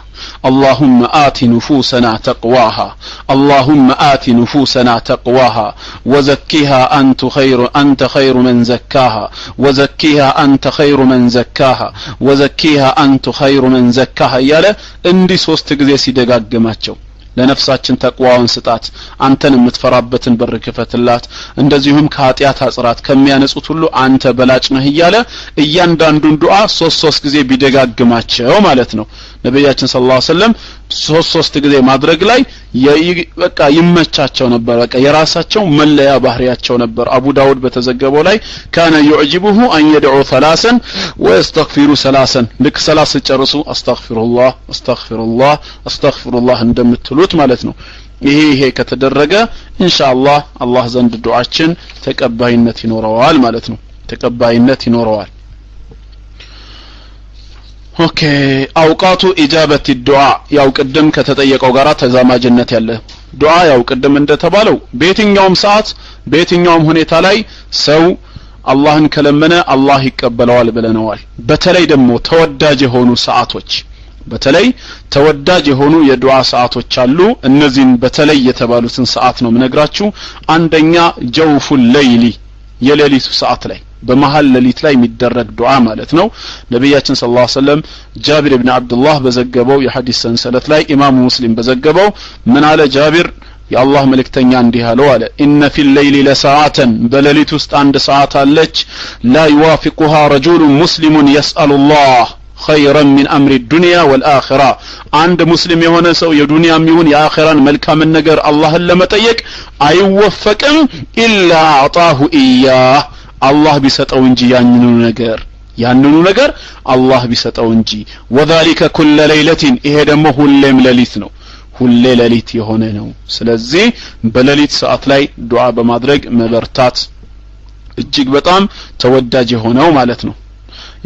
اللهم آت نفوسنا تقواها اللهم آت نفوسنا تقواها وزكيها أنت خير من زكاها وزكيها أنت خير من زكاها وزكيها أنت خير من زكاها ياله اندي ሶስት ጊዜ ሲደጋግማቸው ለነፍሳችን ተቅዋውን ስጣት አንተን የምትፈራበትን በር ክፈትላት እንደዚሁም ከኃጢአት አጽራት ከሚያነጹት ሁሉ አንተ በላጭ ነህ እያለ እያንዳንዱን ዱዓ ሶስት ጊዜ ቢደጋግማቸው ማለት ነው ነብያችን ሰለላሁ ዐለይሂ ወሰለም ሶስት ጊዜ ማድረግ ላይ በቃ ይመቻቸው ነበር በቃ የራሳቸው መለያ ባህሪያቸው ነበር አቡ ዳውድ በተዘገበው ላይ ካነ يعجبه ان يدعو ثلاثا ويستغفر ثلاثا ልክ 30 ጨርሱ አስተግፊሩላህ አስተግፊሩላህ አስተግፊሩላህ እንደምትሉት ማለት ነው ይሄ ከተደረገ ኢንሻአላህ አላህ ዘንድ ዱዓችን ተቀባይነት ይኖረዋል ማለት ነው ተቀባይነት ይኖረዋል ኦኬ አውቃቱ ኢጃበት ዱዓ ያው ቅድም ከተጠየቀው ጋራ ተዛማጅነት ያለ ዱዓ ያው ቅድም እንደተባለው በየትኛውም ሰዓት በየትኛውም ሁኔታ ላይ ሰው አላህን ከለመነ አላህ ይቀበለዋል ብለናል በተለይ ደግሞ ተወዳጅ የሆኑ ሰዓቶች በተለይ ተወዳጅ የሆኑ የዱዓ ሰዓቶች አሉ እነዚህን በተለይ የተባሉትን ሰዓት ነው ምነግራችሁ አንደኛ ጀውፉል ለይሊ የሌሊቱ ሰዓት ላይ በመሃል ሌሊት ላይ የሚደረግ ዱዓ ማለት ነው ነብያችን ሰለላሁ ዐለይሂ ወሰለም ጃቢር ኢብኑ አብዱላህ በዘገበው የሐዲስ ሰንሰለት ላይ ኢማሙ ሙስሊም በዘገበው ምን አለ ጃቢር የአላህ መልእክተኛ እንዲህ አለው አለ ኢነ ፊል ለይሊ ለሰዓተን በሌሊት ውስጥ አንድ ሰዓት አለች ላ ይዋፊቁሃ ረጁል ሙስሊሙን የስአሉላህ خيرا من امر الدنيا والاخره عند مسلم የሆነ ሰው የዱንያም ይሁን የአኺራን መልካምን ነገር አላህን ለመጠየቅ አይወፈቅም ኢላ አጣሁ ኢያህ አላህ ቢሰጠው እንጂ ያንኑ ነገር አላህ ቢሰጠው እንጂ وذلك كل ليله ይሄ ደግሞ ሁሌም ሌሊት ነው ሁሌ ሌሊት የሆነ ነው ስለዚህ በሌሊት ሰዓት ላይ ዱዓ በማድረግ መበርታት እጅግ በጣም ተወዳጅ የሆነው ማለት ነው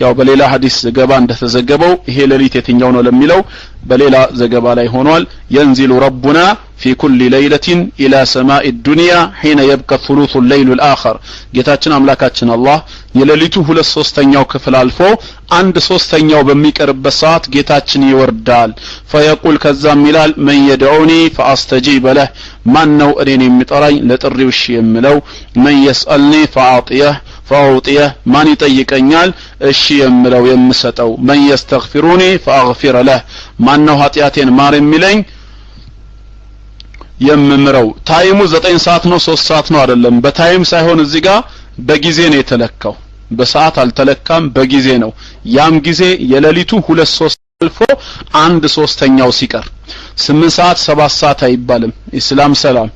ያው በሌላ ሐዲስ ዘገባ እንደተዘገበው ይሄ ሌሊት የትኛው ነው ለሚለው በሌላ ዘገባ ላይ ሆኗል ينزل ربنا في كل ليلة إلى سماء الدنيا حين يبقى ثلث الليل الآخر ጌታችን አምላካችን አላህ የሌሊቱ 2/3ኛው ክፍል አልፎ 1/3ኛው በሚቀርበት ሰዓት ጌታችን ይወርዳል فيقول ከዛም ይላል من يدعوني فاستجيب له ማን ነው እኔን የሚጠራኝ ለጥሪው እሺ የምለው من يسألني فأعطيه ማን ይጠይቀኛል እሺ የምለው የምሰጠው من يستغفروني فأغفر له ማን ነው ኃጢያቴን ማር የሚለኝ የምምረው ታይሙ 9 ሰዓት ነው 3 ሰዓት ነው አይደለም በታይም ሳይሆን እዚህ ጋር በጊዜ ነው የተለካው በሰዓት አልተለካም በጊዜ ነው ያም ጊዜ የሌሊቱ 2/3 አልፎ 1/3ኛው ሲቀር 8 ሰዓት 7 ሰዓት አይባልም ኢስላም ሰላም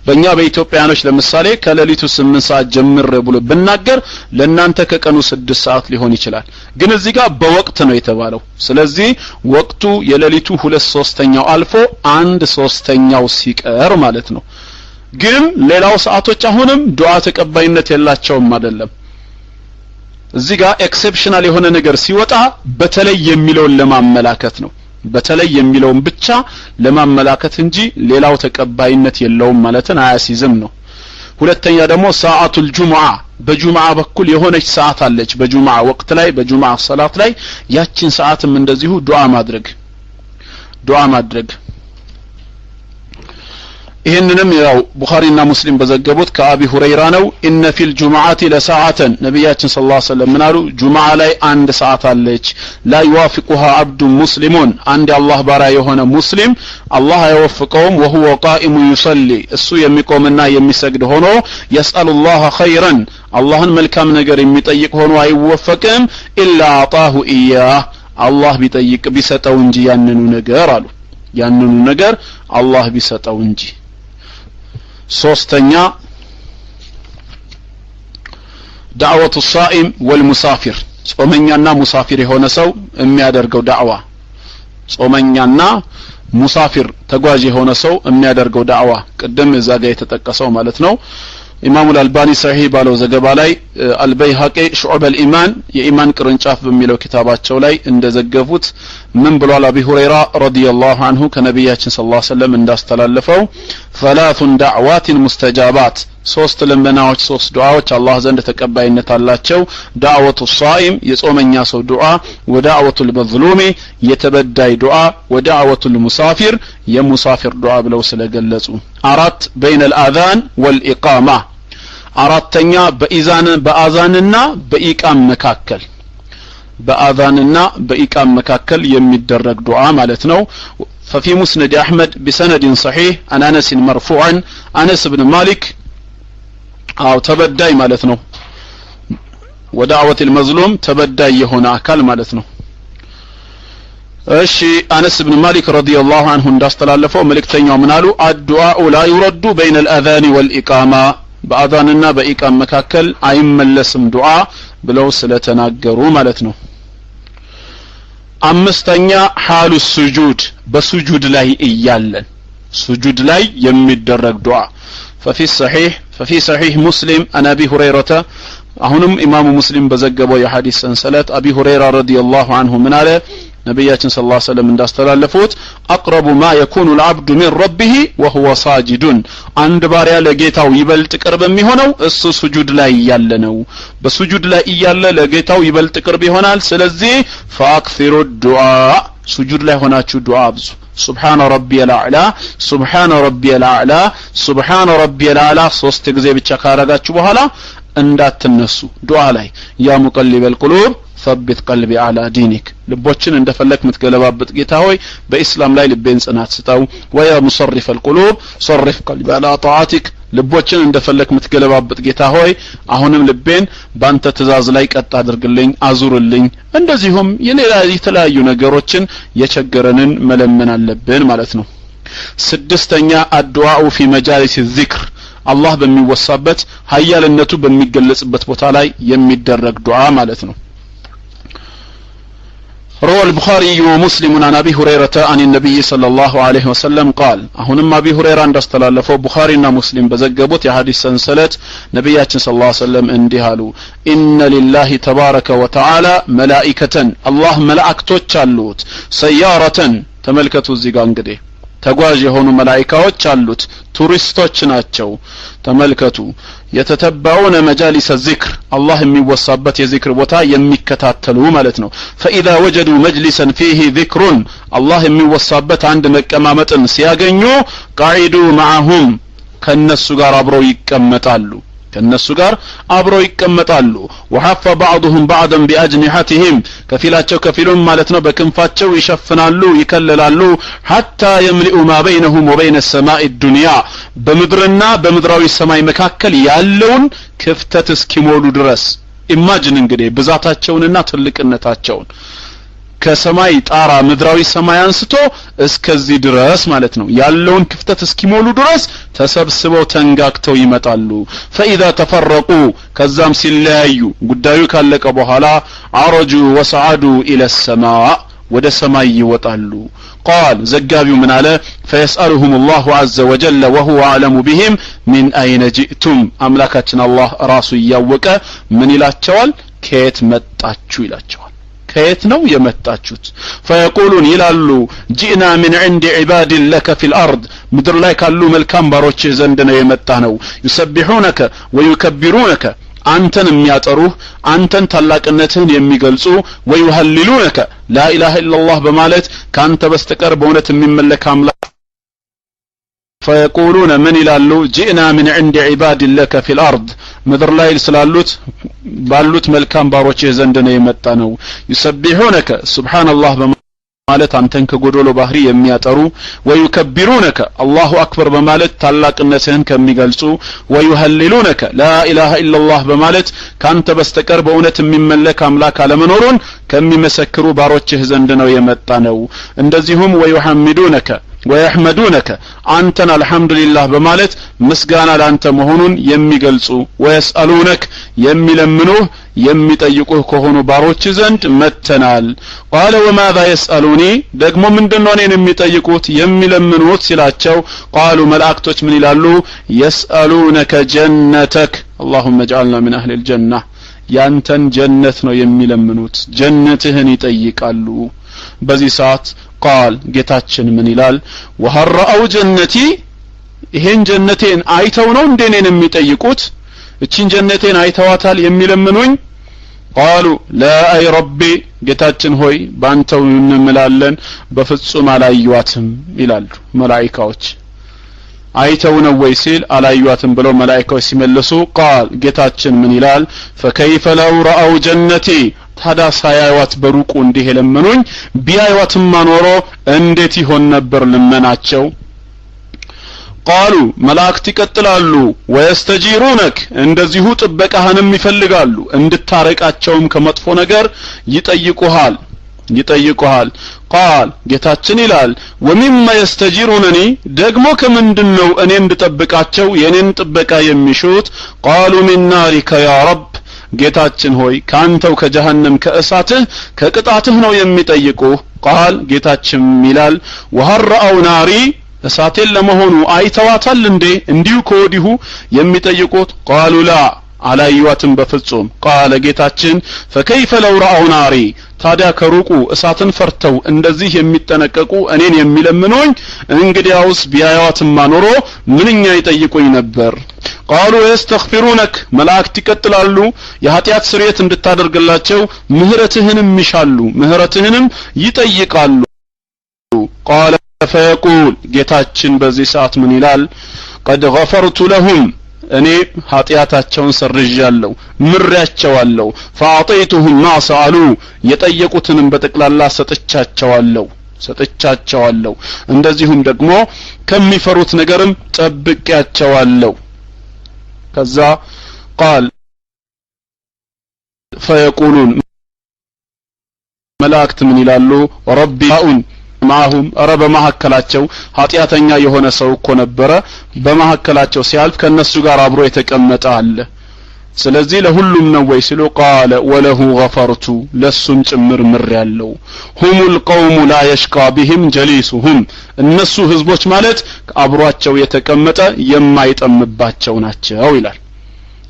በእኛ በኢትዮጵያኖች ለምሳሌ ከሌሊቱ 8 ሰዓት ጀምር ብሎ ብናገር ለናንተ ከቀኑ 6 ሰዓት ሊሆን ይችላል ግን እዚህ ጋር በወቅት ነው የተባለው ስለዚህ ወቅቱ የሌሊቱ 2/3ኛው አልፎ 1/3ኛው ሲቀር ማለት ነው ግን ሌላው ሰዓቶች አሁንም ዱዓ ተቀባይነት የላቸውም አይደለም እዚህ ጋር ኤክሰፕሽናል የሆነ ነገር ሲወጣ በተለይ የሚለውን ለማመላከት ነው በተለይ የሚለውን ብቻ ለማመላከት እንጂ ሌላው ተቀባይነት የለውም ማለትን አያሲዝም ነው ሁለተኛ ደግሞ ሰዓቱል ጁሙዓ በጁሙዓ በኩል የሆነች ሰዓት አለች በጁሙዓ ወቅት ላይ በጁሙዓ ሶላት ላይ ያቺን ሰዓትም እንደዚሁ ዱዓ ማድረግ ይሄንንም ያው ቡኻሪና ሙስሊም በዘገቡት ከአቢ ሁረይራ ነው ኢነ ፊል ጁሙዓቲ ለሰዓተን ነብያችን ሰለላሁ ዐለይሂ ወሰለም ምናሉ ጁሙዓ ላይ አንድ ሰዓት አለች ላ ይዋፊቁሃ አብዱ ሙስሊሙን አንድ አላህ ባሪያ የሆነ ሙስሊም አላህ አይወፍቀውም ወሁወ ቃኢሙ ይصلي እሱ የሚቆምና የሚሰግድ ሆኖ የስአሉላህ ኸይረን አላህን መልካም ነገር የሚጠይቅ ሆኖ አይወፈቅም ኢላ አጣሁ ኢያህ አላህ ቢጠይቅ ቢሰጠው እንጂ ያንኑ ነገር አላህ ቢሰጠው እንጂ ሶስተኛ ዳዕወቱ الصائم والمسافر ጾመኛና ሙሳፊር የሆነ ሰው የሚያደርገው ዳዕዋ ጾመኛና ሙሳፊር ተጓዥ የሆነ ሰው የሚያደርገው ዳዕዋ ቅድም እዛ ጋር የተጠቀሰው ማለት ነው ኢማሙ አልባኒ ሰሂህ ባለው ዘገባ ላይ አልበይሃቂ ሹዑብ አልኢማን የኢማን ቅርንጫፍ በሚለው ኪታባቸው ላይ እንደዘገቡት ምን ብሏል አቢ ሁረይራ ረዲየላሁ ዐንሁ ከነብያችን ሰለላሁ ዐለይሂ ወሰለም እንዳስተላለፈው ثلاث دعوات مستجابات ሶስት ልመናዎች ሶስት ዱዓዎች አላህ ዘንድ ተቀባይነት አላቸው ዳዕወቱ الصائم የጾመኛ ሰው ዱዓ ወዳዕወቱ المظلوم የተበዳይ ዱዓ ወዳዕወቱ المسافر የሙሳፊር ዱዓ ብለው ስለገለጹ አራት بين الاذان والاقامه አራተኛ በአዛንና በኢቃም መካከል የሚደረግ ዱዓ ማለት ነው ففي مسند احمد بسند صحيح عن انس مرفوعا انس بن مالك ተበዳይ ማለት ነው ወዳዕወት المظلوم ተበዳይ የሆነ አካል ማለት ነው እሺ አነስ ኢብኑ ማሊክ ረዲየላሁ ዐንሁ እንዳስተላለፈው መልእክተኛው ምን አሉ አዱዓኡ ላ ይረዱ በይነ الأذان والإقامة በአዛንና በኢቃም መካከል አይመለስም ዱዓ ብለው ስለተናገሩ ማለት ነው አምስተኛ ሐሉ السجود በሱጁድ ላይ እያለን ሱጁድ ላይ የሚደረግ ዱዓ ففي صحيح مسلم عن ابي هريره አሁንም ኢማሙ ሙስሊም በዘገበው የሐዲስ ሰንሰለት አቢ ሁረይራ ረዲየላሁ ዐንሁ ምን አለ ነብያችን ሰለላሁ ዐለይሂ ወሰለም እንዳስተላለፉት አቅረቡ ማ የኩኑ العبد من ربه وهو ساجد አንድ ባሪያ ለጌታው ይበልጥ ቅርብ የሚሆነው እሱ ሱጁድ ላይ ያለ ነው በሱጁድ ላይ ያለ ለጌታው ይበልጥ ቅርብ ይሆናል ስለዚህ فاكثروا الدعاء ሱጁድ ላይ ሆናችሁ ዱዓ አብዙ سبحان ربي الاعلى سبحان ربي الاعلى سبحان ربي الاعلى ሶስት ጊዜ ብቻ ካረጋችሁ በኋላ እንዳትነሱ ዱዓ ላይ ያ ሙቀሊበል ቁሉብ ثبت قلبي على دينك ልቦችን እንደፈለክ ምትገለባበት ጌታ ሆይ በእስላም ላይ ልቤን ጽናት ስጠው ወያ ሙصرف القلوب صرف قلبي على طاعتك ልቦችን እንደፈለክ ምትገለባበት ጌታ ሆይ አሁንም ልቤን ባንተ ትእዛዝ ላይ ቀጥ አድርግልኝ አዙርልኝ እንደዚሁም የሌላ የተለያዩ ነገሮችን የቸገረንን መለመን አለብን ማለት ነው ስድስተኛ አድዋኡ ፊ መጃሊስ الذكر አላህ በሚወሳበት ኃያልነቱ በሚገለጽበት ቦታ ላይ የሚደረግ ዱዓ ማለት ነው روى البخاري ومسلم عن أبي هريرة عن النبي صلى الله عليه وسلم قال هنا أبي هريرة عند استلالفه بخاري ومسلم بزقبوت يا حديث سنسلت نبياتنا صلى الله عليه وسلم اندهالو إن لله تبارك وتعالى ملائكة الله ملائكة تشالوت سيارة تملكة الزيقان قدي ተጓዥ የሆኑ መላእክቶች አሉት ቱሪስቶች ናቸው ተመልከቱ የተተባውን መጃሊስ الذكر الله የሚወሳበት የዚክር ቦታ የሚከታተሉ ማለት ነው فاذا وجدوا مجلسا فيه ذكر الله የሚወሳበት አንድ መቀማመጥን ሲያገኙ قاعدوا معهم ከነሱ ጋር አብረው ይቀመጣሉ ከነሱ ጋር አብረው ይቀመጣሉ وحف بعضهم بعضا باجنحتهم ከፊላቸው ከፊሉም ማለት ነው በክንፋቸው ይሸፍናሉ ይከለላሉ حتى يملئوا ما بينهم وبين السماء الدنيا በምድርና በምድራዊ ሰማይ መካከል ያለውን ክፍተት እስኪሞሉ ድረስ ኢማጂን እንግዲህ ብዛታቸውንና ትልቅነታቸውን ከሰማይ ጣራ ምድራዊ ሰማይ አንስቶ እስከዚህ ድረስ ማለት ነው ያለውን ክፍተት እስኪሞሉ ድረስ ተሰብስበው ተንጋግተው ይመጣሉ فاذا تفرقوا ከዛም ሲለያዩ ጉዳዩ ካለቀ በኋላ عرجوا وصعدوا الى السماء ወደ ሰማይ ይወጣሉ قال ዘጋቢው ምን አለ فيسألهم الله عز وجل وهو أعلم بهم من أين جئتم አምላካችን አላህ ራሱ ያወቀ ምን ይላቸዋል ከየት መጣችሁ ይላቸዋል ከየት ነው የመጣችሁት فيقولون ይላሉ جئنا من عند عباد لك في الأرض ምድር ላይ ካሉ መልካም ባሮች ዘንድ ነው የመጣነው يسبحونك ويكبرونك አንተን የሚያጠሩህ አንተን ታላቅነትህን የሚገልጹ ويهللونك لا اله الا الله በማለት ካንተ በስተቀር በእውነት የሚመለክ አምላክ فيقولون من ይላሉ جئنا من عند عباد لك في الأرض ምድር ላይ ስላሉት ባሉት መልካም ባሮች ዘንድ ነው የመጣነው يسبحونك سبحان الله በማለት አንተን ከጎዶሎ ባህሪ የሚያጠሩ ويكبرونك الله اكبر በማለት ታላቅነትህን ከሚገልጹ ويهللونك لا اله الا الله በማለት ካንተ በስተቀር በእውነት የሚመለክ አምላክ አለመኖሩን ከሚመሰክሩ ባሮች ዘንድ ነው የመጣነው እንደዚሁም ويحمدونك ويحمدونك አንተን አልহামዱሊላህ በማለት ምስጋና ላንተ መሆኑን የሚገልጹ ويسألونك የሚለምኑህ የሚጠይቁህ ከሆኑ ባሮች ዘንድ መተናል قال وماذا يسألوني ደግሞ ምንድነው እኔን የሚጠይቁት የሚለምኑት ሲላቸው قالوا መላእክቶች ምን ይላሉ يسألونك جنتك اللهم اجعلنا من اهل الجنة ያንተን ጀነት ነው የሚለምኑት ጀነትህን ይጠይቃሉ በዚህ ሰዓት قال ጌታችን ምን ይላል وهل رأوا جنتي ይሄን ጀነቴን አይተው ነው እንደኔን የሚጠይቁት እቺን ጀነቴን አይተዋታል የሚለምኑኝ قالوا لا اي ربي ጌታችን ሆይ ባንተው እንምላለን በፍጹም አላዩዋትም ይላሉ መላእክቶች አይተው ነው ወይ ሲል አላዩዋትም ብለው መላእክቶች ሲመለሱ قال ጌታችን ምን ይላል فكيف لو رأوا جنتي ታዳ ሳያዩት በሩቁ እንዲህ ለምኑኝ ቢያዩትማ ኖሮ እንዴት ይሆን ነበር ልመናቸው قالوا መላእክት ይቀጥላሉ ويستجيرونك እንደዚሁ ጥበቃህንም ይፈልጋሉ እንድታረቃቸውም ከመጥፎ ነገር ይጠይቁሃል قال ጌታችን ይላል ومما يستجيرونني ደግሞ ከምንድነው እኔ እንድጠብቃቸው የኔን ጥበቃ የሚሹት قالوا من نارك يا رب ጌታችን ሆይ ካንተው ከጀሃነም ከእሳትህ ከቅጣትህ ነው የሚጠይቁህ قال ጌታችን ይላል وهل رأوا ناري እሳቴን ለመሆኑ አይተዋታል እንዴ እንዲሁ ከወዲሁ የሚጠይቁት قالوا لا አላዩዋትም በፍጹም ቃለ ጌታችን فكيف لو رأوا ناري ታዲያ ከሩቁ እሳትን ፈርተው እንደዚህ የሚጠነቀቁ እኔን የሚለምኑኝ እንግዲያውስ ቢያዩዋትማ ኖሮ ምንኛ ይጠይቁኝ ነበር قالوا يستغفرونك መላእክት ይቀጥላሉ የኃጢአት ስርየት እንድታደርግላቸው ምህረትህንም ይሻሉ ምህረትህንም ይጠይቃሉ قال فيقول ጌታችን በዚህ ሰዓት ምን ይላል قد غفرت لهم እኔ ኃጢአታቸውን ሰርዣለሁ ምሬያቸዋለሁ فاعطيتهم ما سالوا የጠየቁትንም በጠቅላላ ሰጥቻቸዋለሁ እንደዚሁም ደግሞ ከሚፈሩት ነገርም ጠብቄያቸዋለሁ ከዛ قال فيقولون መላእክት ምን ይላሉ ረቢኡን ማሁም ረበ ማሐከላቸው ኃጢአተኛ የሆነ ሰው እኮ ነበረ በማሐከላቸው ሲያልፍ ከነሱ ጋር አብሮ የተቀመጠ አለ ስለዚህ ለሁሉም ነው ወይ ሲሉ قال وله غفرت ለሱም ጭምር ምሬያለሁ هم القوم لا يشقى بهم جليسهم እነሱ ህዝቦች ማለት አብሯቸው የተቀመጠ የማይጠምባቸው ናቸው ይላል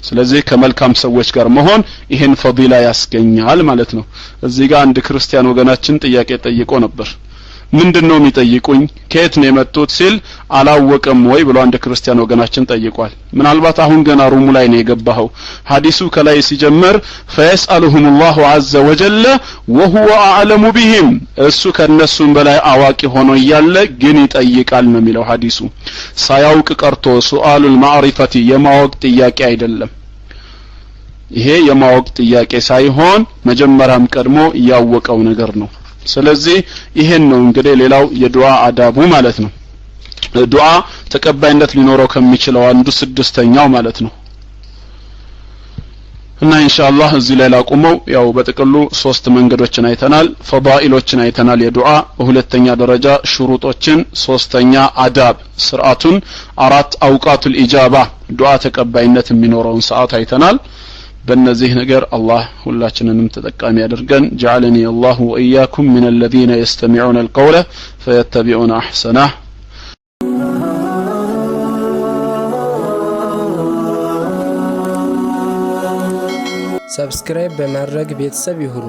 ስለዚህ ከመልካም ሰዎች ጋር መሆን ይሄን ፈዲላ ያስገኛል ማለት ነው እዚህ ጋር አንድ ክርስቲያን ወገናችን ጥያቄ ጠይቆ ነበር ምንድነው የሚጠይቁኝ ከየት ነው የመጡት ሲል አላወቀም ወይ ብሎ አንድ ክርስቲያን ወገናችን ጠይቋል ምናልባት አሁን ገና ሩሙ ላይ ነው የገባው ሐዲሱ ከላይ ሲጀምር فيسألهم الله عز وجل وهو أعلم بهم እሱ ከነሱም በላይ አዋቂ ሆኖ እያለ ግን ይጠይቃል ነው የሚለው ሐዲሱ ሳያውቅ ቀርቶ ሱአሉል ማዕሪፈቲ የማወቅ ጥያቄ አይደለም ይሄ የማወቅ ጥያቄ ሳይሆን መጀመሪያም ቀድሞ ያወቀው ነገር ነው ስለዚህ ይሄን ነው እንግዲህ ሌላው የዱዓ አዳቡ ማለት ነው ዱዓ ተቀባይነት ሊኖረው ከሚችለው አንዱ ስድስተኛው ማለት ነው እና ኢንሻአላህ እዚህ ላይ ላቁመው ያው በጥቅሉ ሶስት መንገዶችን አይተናል ፈዳኢሎችን አይተናል የዱዓ በሁለተኛ ደረጃ ሽሩጦችን ሶስተኛ አዳብ ስርዓቱን አራት አውቃቱል ኢጃባ ዱዓ ተቀባይነት የሚኖረውን ሰዓት አይተናል በእነዚህ ነገር አላህ ሁላችንንም ተጠቃሚ ያድርገን جعلني الله واياكم من الذين يستمعون القول فيتبعون احسنه ሰብስክራይብ በማድረግ ቤተሰብ ይሁኑ